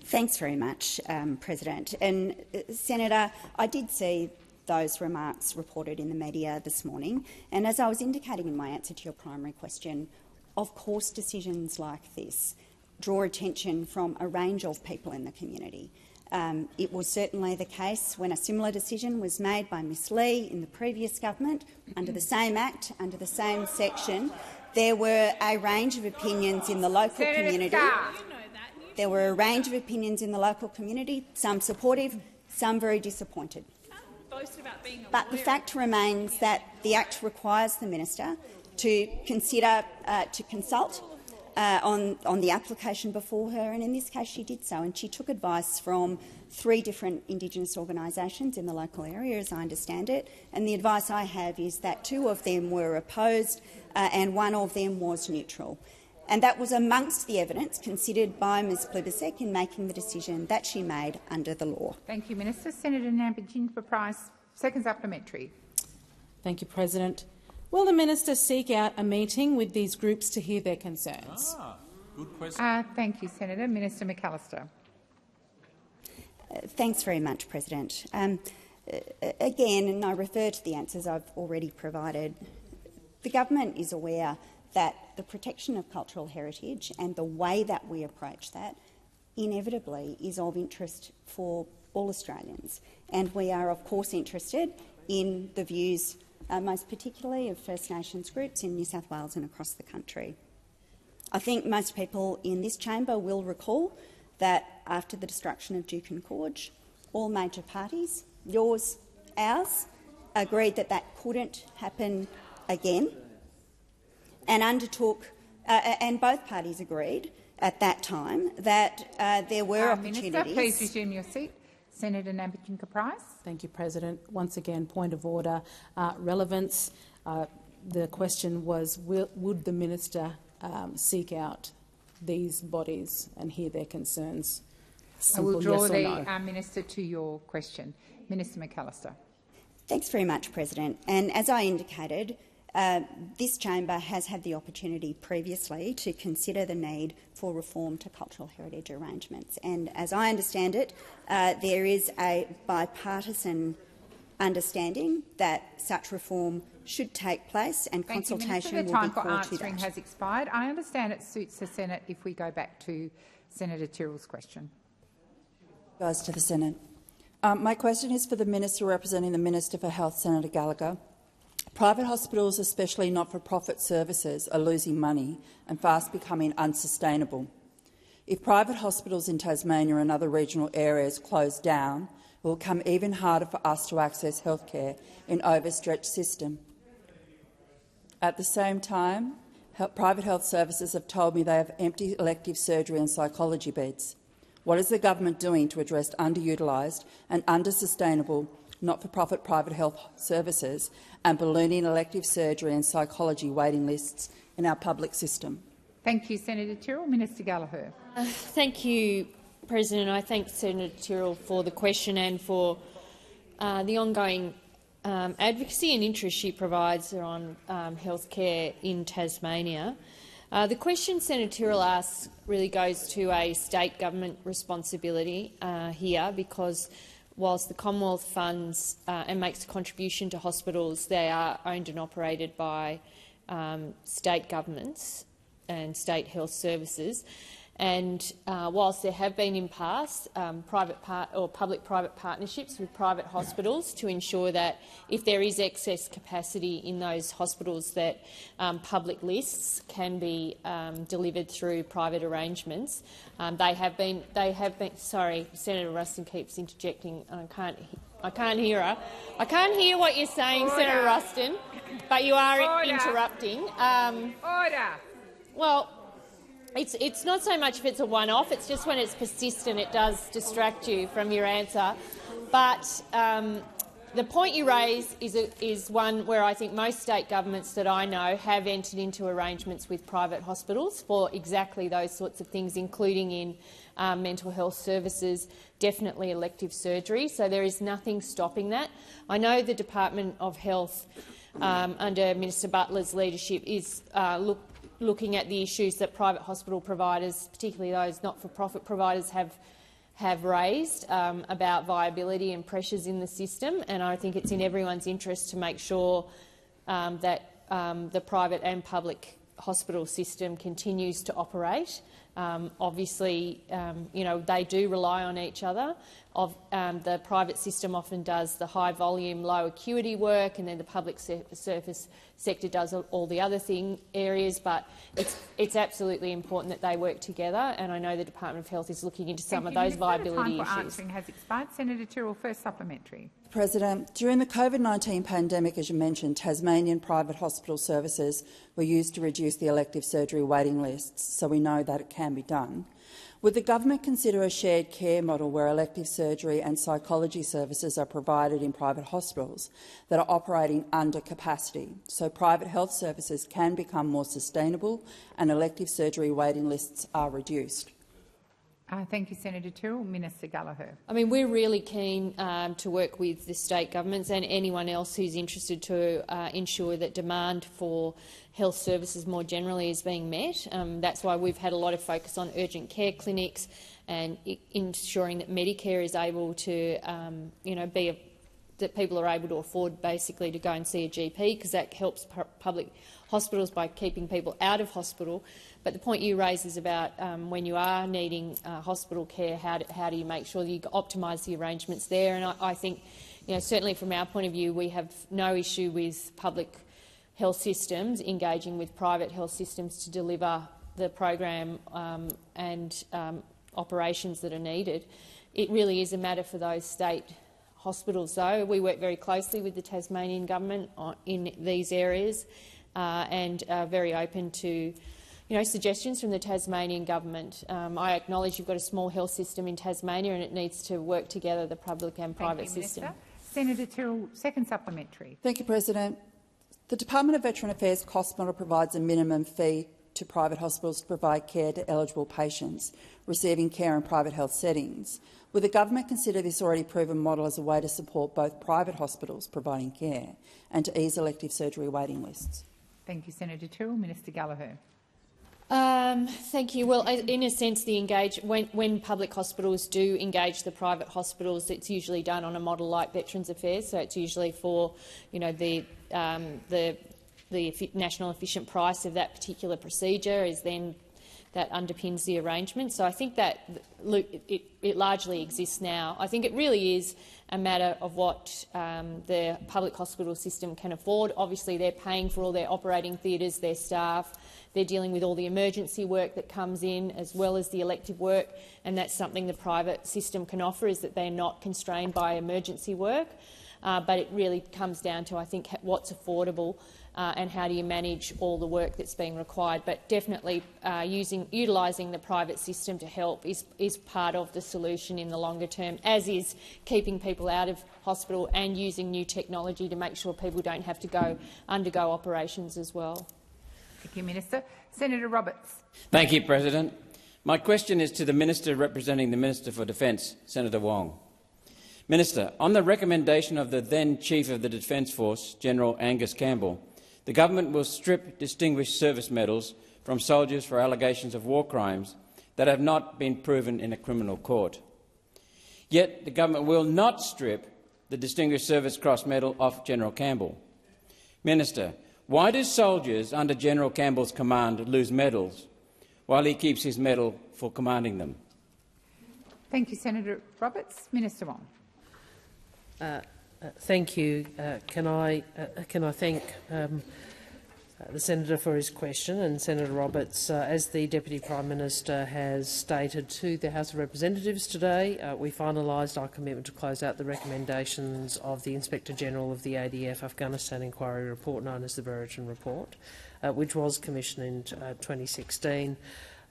Thanks very much, President. And Senator, I did see those remarks reported in the media this morning, and as I was indicating in my answer to your primary question, of course decisions like this draw attention from a range of people in the community. It was certainly the case when a similar decision was made by Ms Lee in the previous government under the same Act, under the same section. There were a range of opinions in the local community. There were a range of opinions in the local community, some supportive, some very disappointed. But the fact remains that the Act requires the minister to consider, to consult on the application before her, and in this case she did so, and she took advice from 3 different Indigenous organisations in the local area, as I understand it, and the advice I have is that 2 of them were opposed and 1 of them was neutral. And that was amongst the evidence considered by Ms Plibersek in making the decision that she made under the law. Thank you, Minister. Senator Nampijinka-Price, second supplementary. Thank you, President. Will the minister seek out a meeting with these groups to hear their concerns? Good question. Thank you, Senator. Minister McAllister. Thanks very much, President. Again, and I refer to the answers I've already provided, the government is aware that the protection of cultural heritage and the way that we approach that inevitably is of interest for all Australians. And we are, of course, interested in the views, most particularly of First Nations groups in New South Wales and across the country. I think most people in this chamber will recall that after the destruction of Juukan Gorge, all major parties, yours, ours, agreed that that couldn't happen again, and undertook, and both parties agreed at that time that there were opportunities. Minister, please resume your seat. Senator Nampijinka-Price. Thank you, President. Once again, point of order, relevance. The question was, would the minister seek out these bodies and hear their concerns? Simple, I will draw yes the minister to your question. Minister McAllister. Thanks very much, President. And as I indicated, this chamber has had the opportunity previously to consider the need for reform to cultural heritage arrangements. And as I understand it, there is a bipartisan understanding that such reform should take place, and consultation will be called to that. The time for answering has expired. I understand it suits the Senate if we go back to Senator Tyrrell's question. Goes to the Senate. My question is for the Minister representing the Minister for Health, Senator Gallagher. Private hospitals, especially not-for-profit services, are losing money and fast becoming unsustainable. If private hospitals in Tasmania and other regional areas close down, it will become even harder for us to access healthcare in an overstretched system. At the same time, private health services have told me they have empty elective surgery and psychology beds. What is the government doing to address underutilised and undersustainable not-for-profit private health services and ballooning elective surgery and psychology waiting lists in our public system? Thank you, Senator Tyrrell. Minister Gallagher. Thank you, President. I thank Senator Tyrrell for the question and for the ongoing advocacy and interest she provides on healthcare in Tasmania. The question Senator Tyrrell asks really goes to a state government responsibility here, because whilst the Commonwealth funds and makes a contribution to hospitals, they are owned and operated by state governments and state health services. And whilst there have been in past public-private partnerships with private hospitals to ensure that if there is excess capacity in those hospitals, that public lists can be delivered through private arrangements, they have been. Sorry, Senator Ruston keeps interjecting, and I can't hear her. I can't hear what you're saying, Order. Senator Ruston, but you are Order. interrupting. Order. Well, it's not so much if it's a one-off, it's just when it's persistent it does distract you from your answer. But the point you raise is one where I think most state governments that I know have entered into arrangements with private hospitals for exactly those sorts of things, including in mental health services, definitely elective surgery. So there is nothing stopping that. I know the Department of Health, under Minister Butler's leadership, is looking at the issues that private hospital providers, particularly those not-for-profit providers, have raised about viability and pressures in the system, and I think it's in everyone's interest to make sure that the private and public hospital system continues to operate. Obviously, they do rely on each other. The private system often does the high-volume, low-acuity work, and then the public service sector does all the other areas. But it's absolutely important that they work together, and I know the Department of Health is looking into some of those viability time for issues. answering has expired. Senator Tyrrell, first supplementary. President, during the COVID-19 pandemic, as you mentioned, Tasmanian private hospital services were used to reduce the elective surgery waiting lists, so we know that it can be done. Would the government consider a shared care model where elective surgery and psychology services are provided in private hospitals that are operating under capacity, so private health services can become more sustainable and elective surgery waiting lists are reduced? Thank you, Senator Tyrrell. Minister Gallagher. I mean, we're really keen to work with the state governments and anyone else who's interested to ensure that demand for health services more generally is being met. That's why we've had a lot of focus on urgent care clinics and ensuring that Medicare is able to, that people are able to afford basically to go and see a GP, because that helps public hospitals by keeping people out of hospital. But the point you raise is about when you are needing hospital care, how do you make sure that you optimise the arrangements there? And I think, certainly from our point of view, we have no issue with public health systems engaging with private health systems to deliver the program and operations that are needed. It really is a matter for those state hospitals, though. We work very closely with the Tasmanian government in these areas and are very open to suggestions from the Tasmanian government. I acknowledge you've got a small health system in Tasmania and it needs to work together, the public and private system. Senator Tyrrell, second supplementary. Thank you, President. The Department of Veteran Affairs cost model provides a minimum fee to private hospitals to provide care to eligible patients receiving care in private health settings. Would the government consider this already proven model as a way to support both private hospitals providing care and to ease elective surgery waiting lists? Thank you, Senator Tyrrell. Minister Gallagher. Thank you. Well, in a sense, when public hospitals do engage the private hospitals, it's usually done on a model like Veterans Affairs. So it's usually for, the national efficient price of that particular procedure is then that underpins the arrangement. So I think that it largely exists now. I think it really is a matter of what the public hospital system can afford. Obviously, they're paying for all their operating theatres, their staff. They're dealing with all the emergency work that comes in as well as the elective work, and that's something the private system can offer, is that they're not constrained by emergency work. But it really comes down to, I think, what's affordable and how do you manage all the work that's being required. But definitely utilising the private system to help is part of the solution in the longer term, as is keeping people out of hospital and using new technology to make sure people don't have to undergo operations as well. Thank you, Minister. Senator Roberts. Thank you, President. My question is to the Minister representing the Minister for Defence, Senator Wong. Minister, on the recommendation of the then Chief of the Defence Force, General Angus Campbell, the government will strip Distinguished Service Medals from soldiers for allegations of war crimes that have not been proven in a criminal court. Yet the government will not strip the Distinguished Service Cross Medal off General Campbell. Minister, why do soldiers under General Campbell's command lose medals, while he keeps his medal for commanding them? Thank you, Senator Roberts. Minister Wong. Thank you. Can I thank the senator for his question, and Senator Roberts, as the Deputy Prime Minister has stated to the House of Representatives today, we finalised our commitment to close out the recommendations of the Inspector-General of the ADF Afghanistan Inquiry Report, known as the Brereton Report, which was commissioned in 2016,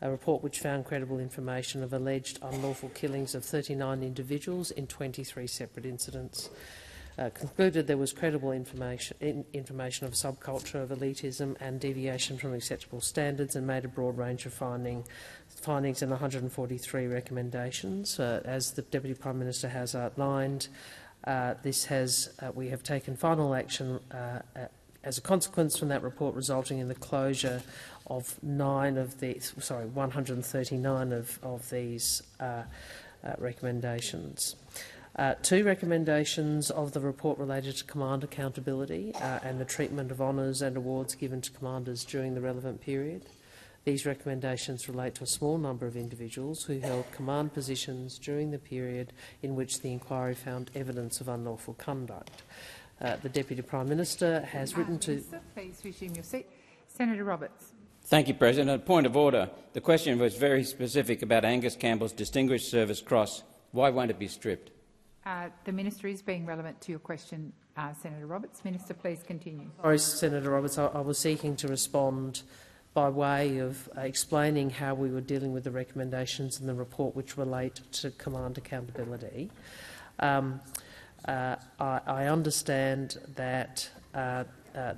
a report which found credible information of alleged unlawful killings of 39 individuals in 23 separate incidents. Concluded there was credible information of a subculture of elitism and deviation from acceptable standards, and made a broad range of findings in 143 recommendations. As the Deputy Prime Minister has outlined, we have taken final action as a consequence from that report, resulting in the closure of 139 of these recommendations. Two recommendations of the report related to command accountability and the treatment of honours and awards given to commanders during the relevant period. These recommendations relate to a small number of individuals who held command positions during the period in which the inquiry found evidence of unlawful conduct. The Deputy Prime Minister has written to... Minister, please resume your seat. Senator Roberts. Thank you, President. A point of order. The question was very specific about Angus Campbell's Distinguished Service Cross. Why won't it be stripped? The Minister is being relevant to your question, Senator Roberts. Minister, please continue. Sorry, Senator Roberts. I was seeking to respond by way of explaining how we were dealing with the recommendations in the report which relate to command accountability. I understand that the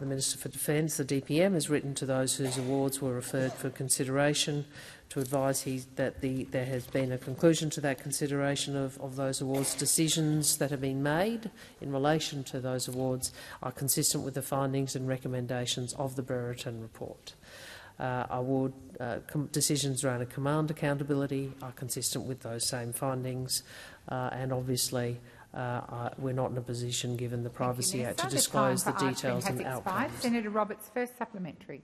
Minister for Defence, the DPM, has written to those whose awards were referred for consideration to advise that there has been a conclusion to that consideration of those awards. Decisions that have been made in relation to those awards are consistent with the findings and recommendations of the Brereton report. Decisions around command accountability are consistent with those same findings, and obviously we're not in a position, given the Privacy Act, to disclose the details and outcomes. Senator Roberts, first supplementary.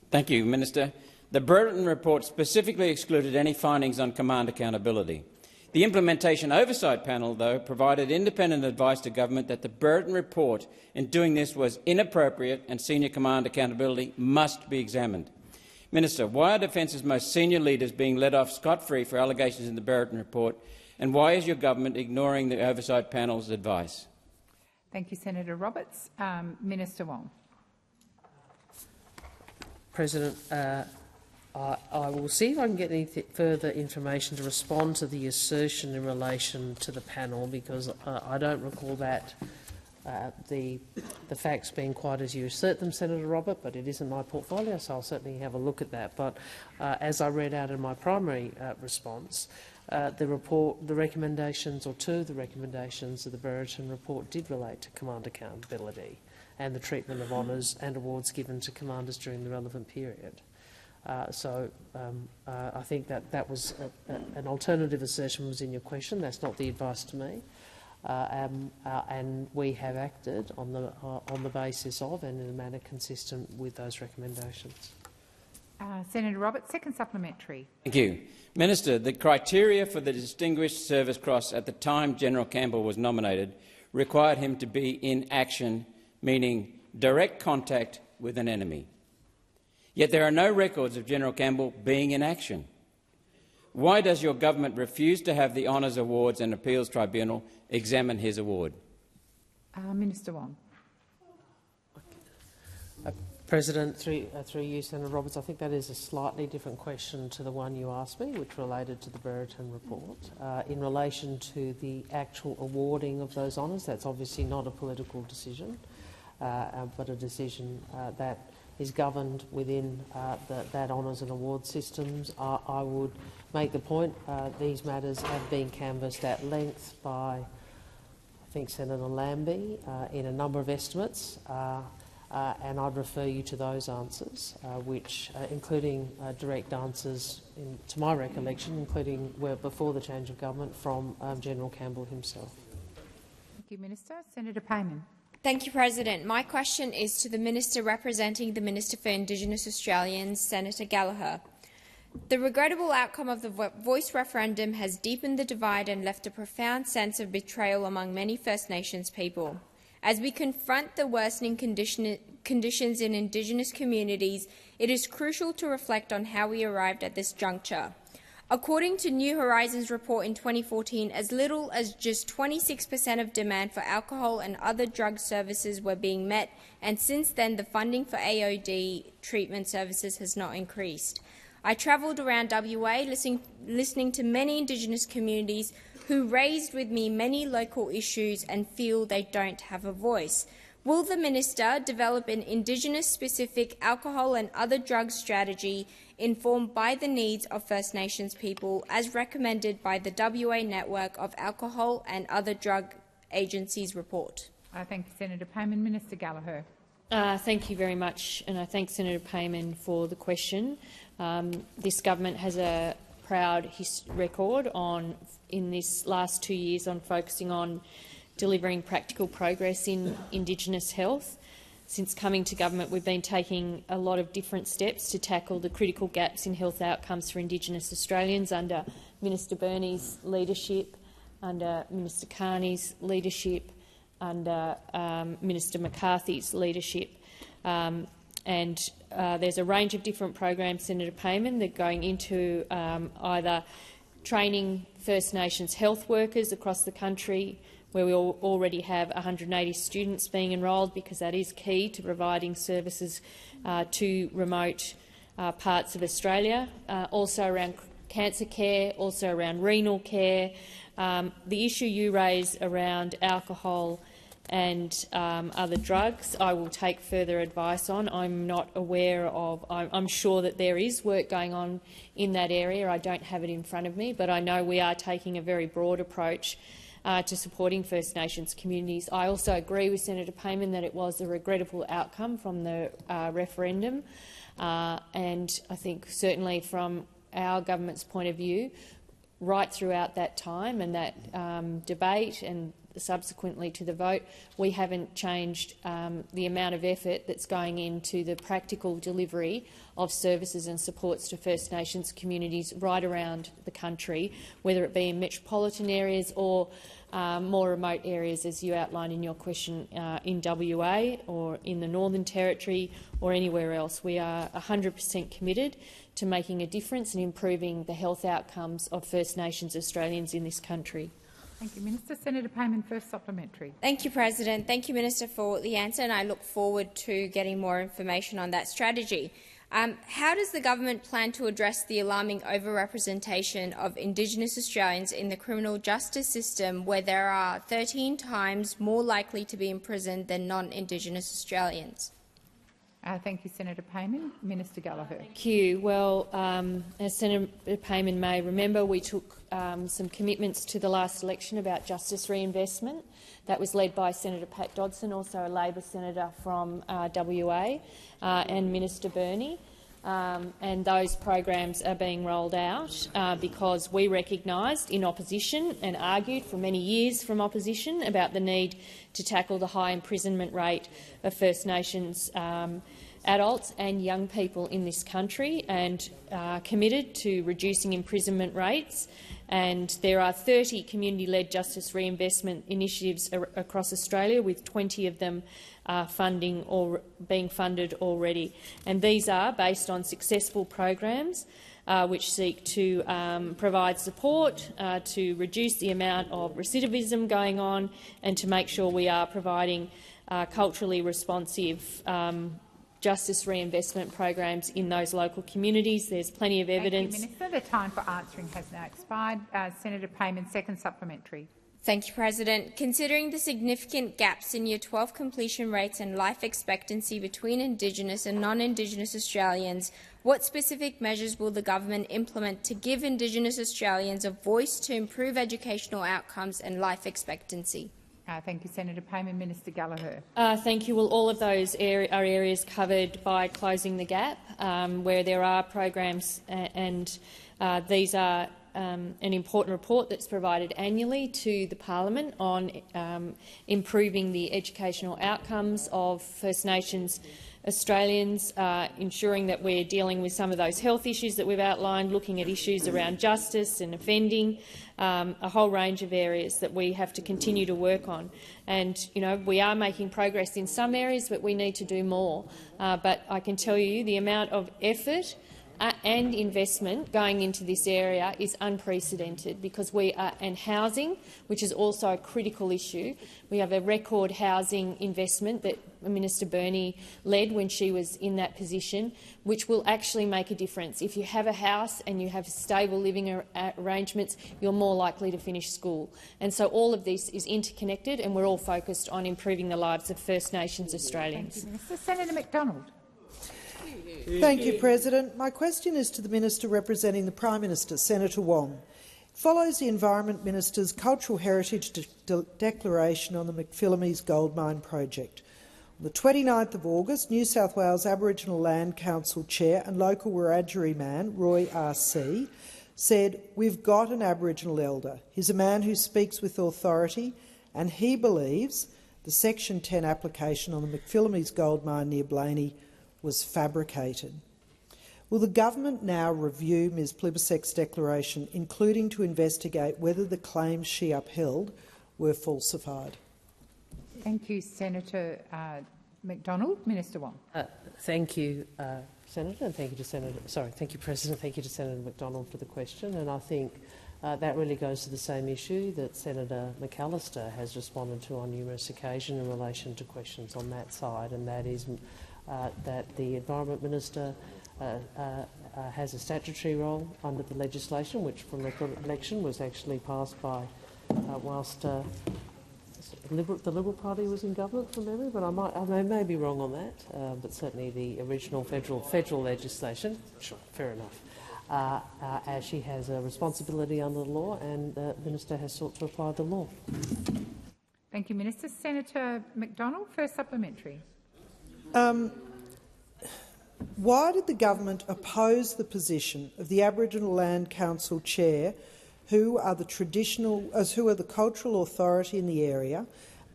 Thank you, Minister. The Brereton report specifically excluded any findings on command accountability. The Implementation Oversight Panel, though, provided independent advice to government that the Brereton report in doing this was inappropriate and senior command accountability must be examined. Minister, why are Defence's most senior leaders being let off scot-free for allegations in the Brereton report, and why is your government ignoring the Oversight Panel's advice? Thank you, Senator Roberts. Minister Wong. President, I will see if I can get any further information to respond to the assertion in relation to the panel, because I don't recall that the facts being quite as you assert them, Senator Robert, but it isn't my portfolio, so I'll certainly have a look at that. But as I read out in my primary response, the recommendations, or two of the recommendations of the Brereton report, did relate to command accountability and the treatment of honours and awards given to commanders during the relevant period. I think that was an alternative assertion was in your question. That's not the advice to me, and we have acted on the basis of and in a manner consistent with those recommendations. Senator Roberts, second supplementary. Thank you. Minister, the criteria for the Distinguished Service Cross at the time General Campbell was nominated required him to be in action, meaning direct contact with an enemy. Yet there are no records of General Campbell being in action. Why does your government refuse to have the Honours Awards and Appeals Tribunal examine his award? Minister Wong. President, through you, Senator Roberts, I think that is a slightly different question to the one you asked me, which related to the Brereton report. In relation to the actual awarding of those honours, that's obviously not a political decision, but a decision that is governed within that honours and awards systems. I would make the point these matters have been canvassed at length by, I think, Senator Lambie in a number of estimates, and I'd refer you to those answers, including direct answers, to my recollection, including before the change of government, from General Campbell himself. Thank you, Minister. Senator Payman. Thank you, President. My question is to the Minister representing the Minister for Indigenous Australians, Senator Gallagher. The regrettable outcome of the voice referendum has deepened the divide and left a profound sense of betrayal among many First Nations people. As we confront the worsening conditions in Indigenous communities, it is crucial to reflect on how we arrived at this juncture. According to New Horizons report in 2014, as little as just 26% of demand for alcohol and other drug services were being met, and since then the funding for AOD treatment services has not increased. I travelled around WA listening to many Indigenous communities who raised with me many local issues and feel they don't have a voice. Will the Minister develop an Indigenous-specific alcohol and other drug strategy informed by the needs of First Nations people, as recommended by the WA Network of Alcohol and Other Drug Agencies report? Thank you, Senator Payman. Minister Gallagher. Thank you very much, and I thank Senator Payman for the question. This government has a proud record in this last 2 years on focusing on delivering practical progress in Indigenous health. Since coming to government, we've been taking a lot of different steps to tackle the critical gaps in health outcomes for Indigenous Australians under Minister Burney's leadership, under Minister Carney's leadership, under Minister McCarthy's leadership. There's a range of different programs, Senator Payman, that are going into either training First Nations health workers across the country, where we already have 180 students being enrolled, because that is key to providing services to remote parts of Australia. Also around cancer care, also around renal care. The issue you raise around alcohol and other drugs, I will take further advice on. I'm not aware of. I'm sure that there is work going on in that area. I don't have it in front of me, but I know we are taking a very broad approach to supporting First Nations communities. I also agree with Senator Payman that it was a regrettable outcome from the referendum, and I think certainly from our government's point of view, right throughout that time and that debate and subsequently to the vote, we haven't changed the amount of effort that's going into the practical delivery of services and supports to First Nations communities right around the country, whether it be in metropolitan areas or more remote areas, as you outlined in your question, in WA or in the Northern Territory or anywhere else. We are 100% committed to making a difference and improving the health outcomes of First Nations Australians in this country. Thank you, Minister. Senator Payman, first supplementary. Thank you, President. Thank you, Minister, for the answer, and I look forward to getting more information on that strategy. How does the government plan to address the alarming overrepresentation of Indigenous Australians in the criminal justice system, where there are 13 times more likely to be imprisoned than non-Indigenous Australians? Thank you, Senator Payman. Minister Gallagher. Thank you. Well, as Senator Payman may remember, we took some commitments to the last election about justice reinvestment. That was led by Senator Pat Dodson, also a Labor senator from WA, and Minister Burney. And those programs are being rolled out because we recognised in opposition and argued for many years from opposition about the need to tackle the high imprisonment rate of First Nations adults and young people in this country, and committed to reducing imprisonment rates. And there are 30 community-led justice reinvestment initiatives across Australia, with 20 of them funding or being funded already. And these are based on successful programs which seek to provide support to reduce the amount of recidivism going on and to make sure we are providing culturally responsive justice reinvestment programs in those local communities. There's plenty of evidence. Thank you, Minister. The time for answering has now expired. Senator Payman, second supplementary. Thank you, President. Considering the significant gaps in Year 12 completion rates and life expectancy between Indigenous and non-Indigenous Australians, what specific measures will the government implement to give Indigenous Australians a voice to improve educational outcomes and life expectancy? Thank you, Senator Payman. Minister Gallagher. Thank you. Well, all of those are areas covered by Closing the Gap, where there are programs, and these are an important report that's provided annually to the Parliament on improving the educational outcomes of First Nations Australians, ensuring that we're dealing with some of those health issues that we've outlined, looking at issues around justice and offending, a whole range of areas that we have to continue to work on. And we are making progress in some areas, but we need to do more. But I can tell you the amount of effort and investment going into this area is unprecedented, because we are, and housing, which is also a critical issue. We have a record housing investment that Minister Burney led when she was in that position, which will actually make a difference. If you have a house and you have stable living arrangements, you're more likely to finish school. And so all of this is interconnected, and we're all focused on improving the lives of First Nations Australians. Thank you, Senator McDonald. Thank you, President. My question is to the Minister representing the Prime Minister, Senator Wong. It follows the Environment Minister's Cultural Heritage Declaration on the McPhillamys Gold Mine project. On the 29th of August, New South Wales Aboriginal Land Council Chair and local Wiradjuri man, Roy R.C., said, "We've got an Aboriginal elder. He's a man who speaks with authority, and he believes the Section 10 application on the McPhillamys gold mine near Blaney was fabricated." Will the government now review Ms Plibersek's declaration, including to investigate whether the claims she upheld were falsified? Thank you, Senator McDonald. Minister Wong. Thank you, Senator, and thank you to thank you, President. Thank you to Senator McDonald for the question. And I think that really goes to the same issue that Senator McAllister has responded to on numerous occasions in relation to questions on that side, and that is that the Environment Minister has a statutory role under the legislation, which from recollection was actually passed by whilst the Liberal Party was in government, from memory, but I may be wrong on that. But certainly the original federal legislation, sure, fair enough. As she has a responsibility under the law, and the Minister has sought to apply the law. Thank you, Minister. Senator McDonald, first supplementary. Why did the government oppose the position of the Aboriginal Land Council Chair, who are the cultural authority in the area,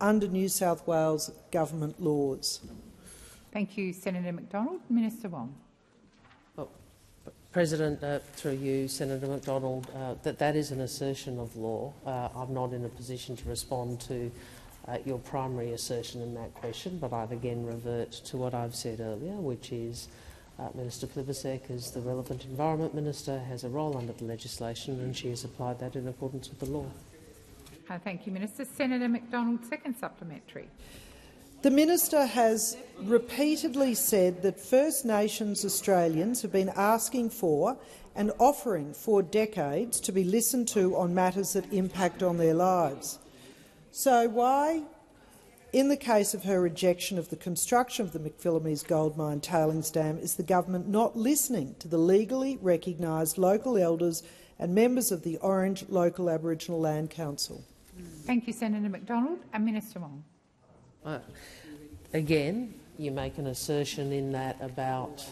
under New South Wales government laws? Thank you, Senator McDonald. Minister Wong. Well, President, through you, Senator McDonald, that is an assertion of law. I'm not in a position to respond to your primary assertion in that question, but I'd again revert to what I've said earlier, which is Minister Plibersek, as the relevant Environment Minister, has a role under the legislation, and she has applied that in accordance with the law. Thank you, Minister. Senator McDonald, second supplementary. The Minister has repeatedly said that First Nations Australians have been asking for and offering for decades to be listened to on matters that impact on their lives. So why, in the case of her rejection of the construction of the McPhillamys gold mine tailings dam, is the government not listening to the legally recognised local elders and members of the Orange Local Aboriginal Land Council? Thank you, Senator McDonald. And Minister Wong. Again, you make an assertion in that about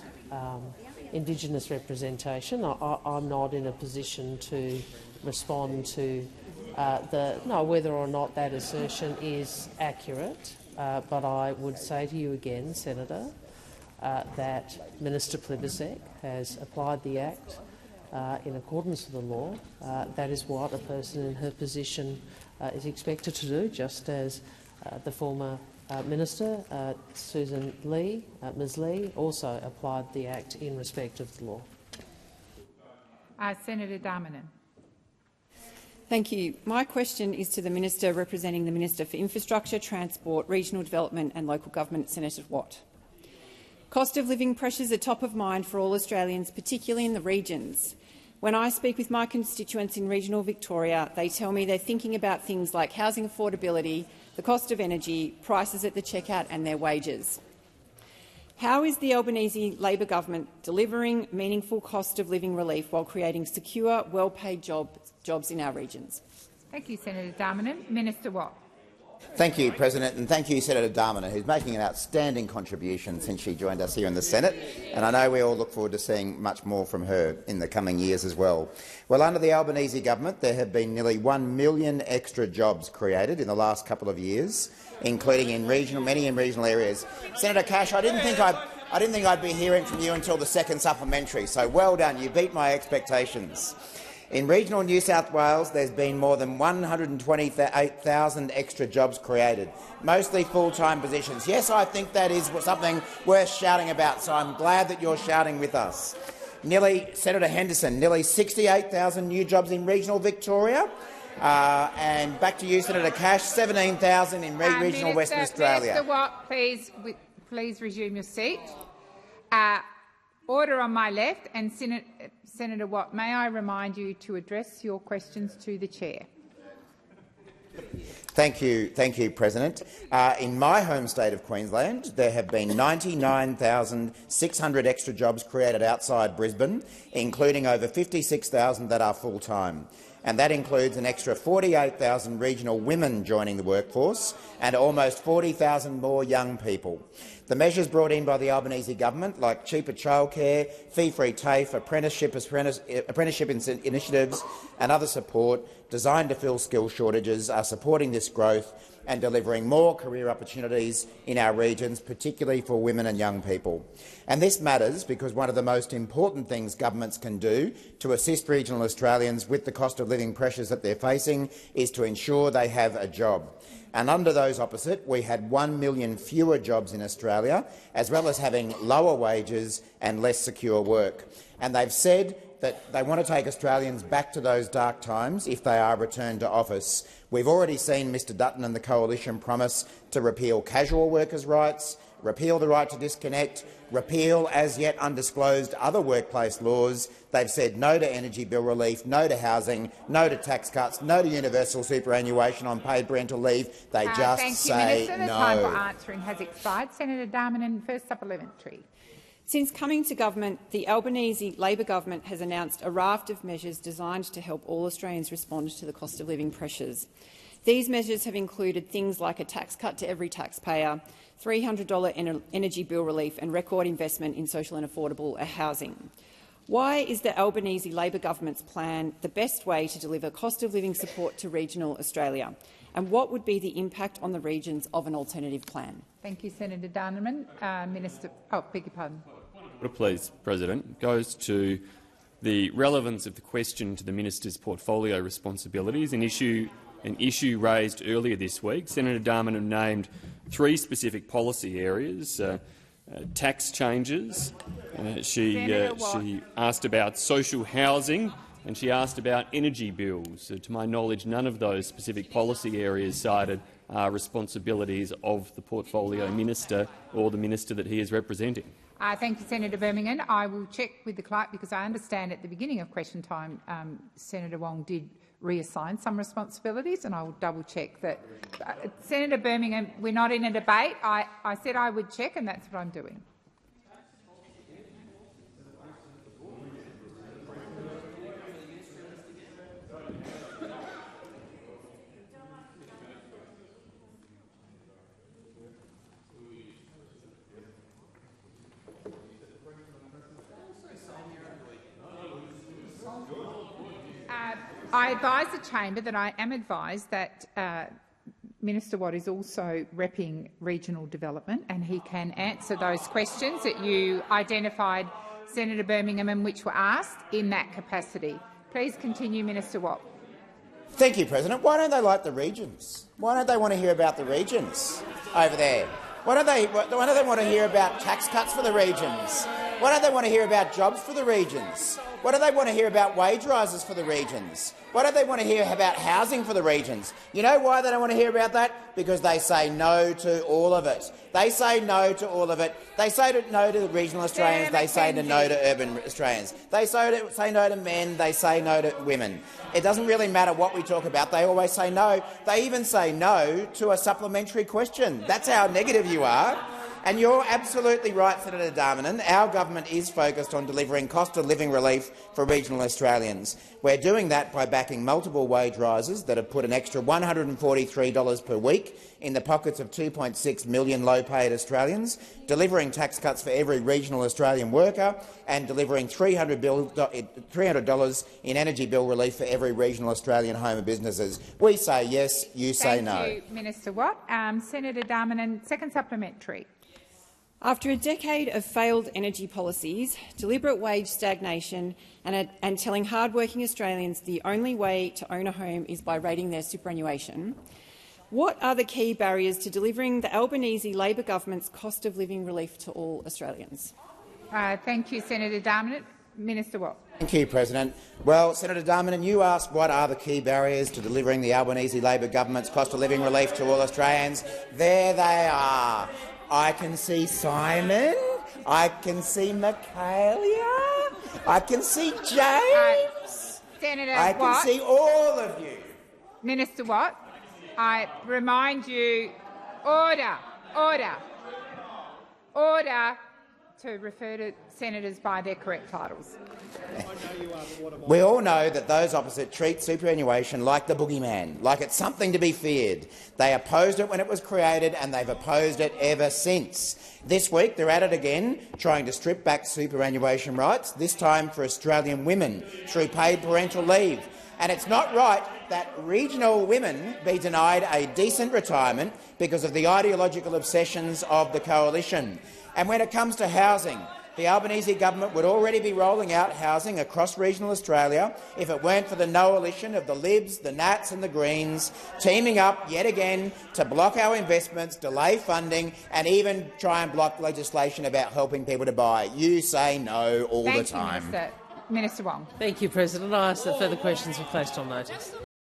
Indigenous representation. I'm not in a position to respond to whether or not that assertion is accurate, but I would say to you again, Senator, that Minister Plibersek has applied the Act in accordance with the law. That is what a person in her position is expected to do, just as the former Minister, Susan Lee, Ms Lee, also applied the Act in respect of the law. Senator Darmanin. Thank you. My question is to the Minister representing the Minister for Infrastructure, Transport, Regional Development and Local Government, Senator Watt. Cost of living pressures are top of mind for all Australians, particularly in the regions. When I speak with my constituents in regional Victoria, they tell me they're thinking about things like housing affordability, the cost of energy, prices at the checkout and their wages. How is the Albanese Labor government delivering meaningful cost of living relief while creating secure, well-paid jobs in our regions? Thank you, Senator Darmanin. Minister Watt. Thank you, President, and thank you, Senator Darminer, who's making an outstanding contribution since she joined us here in the Senate, and I know we all look forward to seeing much more from her in the coming years as well. Well, under the Albanese government, there have been nearly 1 million extra jobs created in the last couple of years, including in many in regional areas. Senator Cash, I didn't think I'd be hearing from you until the second supplementary, so well done. You beat my expectations. In regional New South Wales, there's been more than 128,000 extra jobs created, mostly full-time positions. Yes, I think that is something worth shouting about, so I'm glad that you're shouting with us. Senator Henderson, nearly 68,000 new jobs in regional Victoria. And back to you, Senator Cash, 17,000 in regional Western Australia. Minister Watt, please resume your seat. Order on my left, and Senator Watt, may I remind you to address your questions to the chair. Thank you, President. In my home state of Queensland, there have been 99,600 extra jobs created outside Brisbane, including over 56,000 that are full-time. And that includes an extra 48,000 regional women joining the workforce and almost 40,000 more young people. The measures brought in by the Albanese government, like cheaper childcare, fee-free TAFE, apprenticeship initiatives and other support designed to fill skill shortages, are supporting this growth and delivering more career opportunities in our regions, particularly for women and young people. And this matters because one of the most important things governments can do to assist regional Australians with the cost of living pressures that they're facing is to ensure they have a job. And under those opposite, we had 1 million fewer jobs in Australia, as well as having lower wages and less secure work. And they've said that they want to take Australians back to those dark times if they are returned to office. We've already seen Mr Dutton and the Coalition promise to repeal casual workers' rights, repeal the right to disconnect, repeal as yet undisclosed other workplace laws. They've said no to energy bill relief, no to housing, no to tax cuts, no to universal superannuation on paid parental leave. They just say Minister. no. The time for answering has expired. Senator Darminer, first supplementary. Since coming to government, the Albanese Labor government has announced a raft of measures designed to help all Australians respond to the cost of living pressures. These measures have included things like a tax cut to every taxpayer, $300 energy bill relief and record investment in social and affordable housing. Why is the Albanese Labor government's plan the best way to deliver cost of living support to regional Australia? And what would be the impact on the regions of an alternative plan? Thank you, Senator Darminer. Minister, beg your pardon. Please, President, goes to the relevance of the question to the minister's portfolio responsibilities, an issue raised earlier this week. Senator Darminer named 3 specific policy areas: tax changes. She asked about social housing, and she asked about energy bills. To my knowledge, none of those specific policy areas cited are responsibilities of the portfolio minister or the minister that he is representing. Thank you, Senator Birmingham. I will check with the clerk because I understand at the beginning of question time Senator Wong did reassign some responsibilities, and I will double-check that. Senator Birmingham, we're not in a debate. I said I would check, and that's what I'm doing. I advise the chamber that I am advised that Minister Watt is also repping regional development, and he can answer those questions that you identified, Senator Birmingham, and which were asked in that capacity. Please continue, Minister Watt. Thank you, President. Why don't they like the regions? Why don't they want to hear about the regions over there? Why don't they want to hear about tax cuts for the regions? Why don't they want to hear about jobs for the regions? Why do they want to hear about wage rises for the regions? Why don't they want to hear about housing for the regions? You know why they don't want to hear about that? Because they say no to all of it. They say no to all of it. They say no to regional Australians. They say no to urban Australians. They say no to men. They say no to women. It doesn't really matter what we talk about. They always say no. They even say no to a supplementary question. That's how negative you are. And you're absolutely right, Senator Darmanin. Our government is focused on delivering cost-of-living relief for regional Australians. We're doing that by backing multiple wage rises that have put an extra $143 per week in the pockets of 2.6 million low-paid Australians, delivering tax cuts for every regional Australian worker and delivering $300 in energy bill relief for every regional Australian home and businesses. We say yes, you say no. Thank you, Minister Watt. Senator Darmanin, second supplementary. After a decade of failed energy policies, deliberate wage stagnation and telling hard-working Australians the only way to own a home is by rating their superannuation, what are the key barriers to delivering the Albanese Labor government's cost-of-living relief to all Australians? Thank you, Senator Darmanin. Minister Watt. Thank you, President. Well, Senator Darmanin, you asked what are the key barriers to delivering the Albanese Labor government's cost-of-living relief to all Australians. There they are. I can see Simon. I can see Michaelia. I can see James. Senator I can Watt. see all of you. Minister Watt, I remind you, order, to refer to senators by their correct titles. We all know that those opposite treat superannuation like the boogeyman, like it's something to be feared. They opposed it when it was created and they've opposed it ever since. This week they're at it again, trying to strip back superannuation rights, this time for Australian women through paid parental leave. And it's not right that regional women be denied a decent retirement because of the ideological obsessions of the coalition. And when it comes to housing, the Albanese government would already be rolling out housing across regional Australia if it weren't for the coalition of the Libs, the Nats and the Greens teaming up yet again to block our investments, delay funding and even try and block legislation about helping people to buy. You say no all the time. Minister Wong. Thank you, President. I ask that further questions be placed on notice.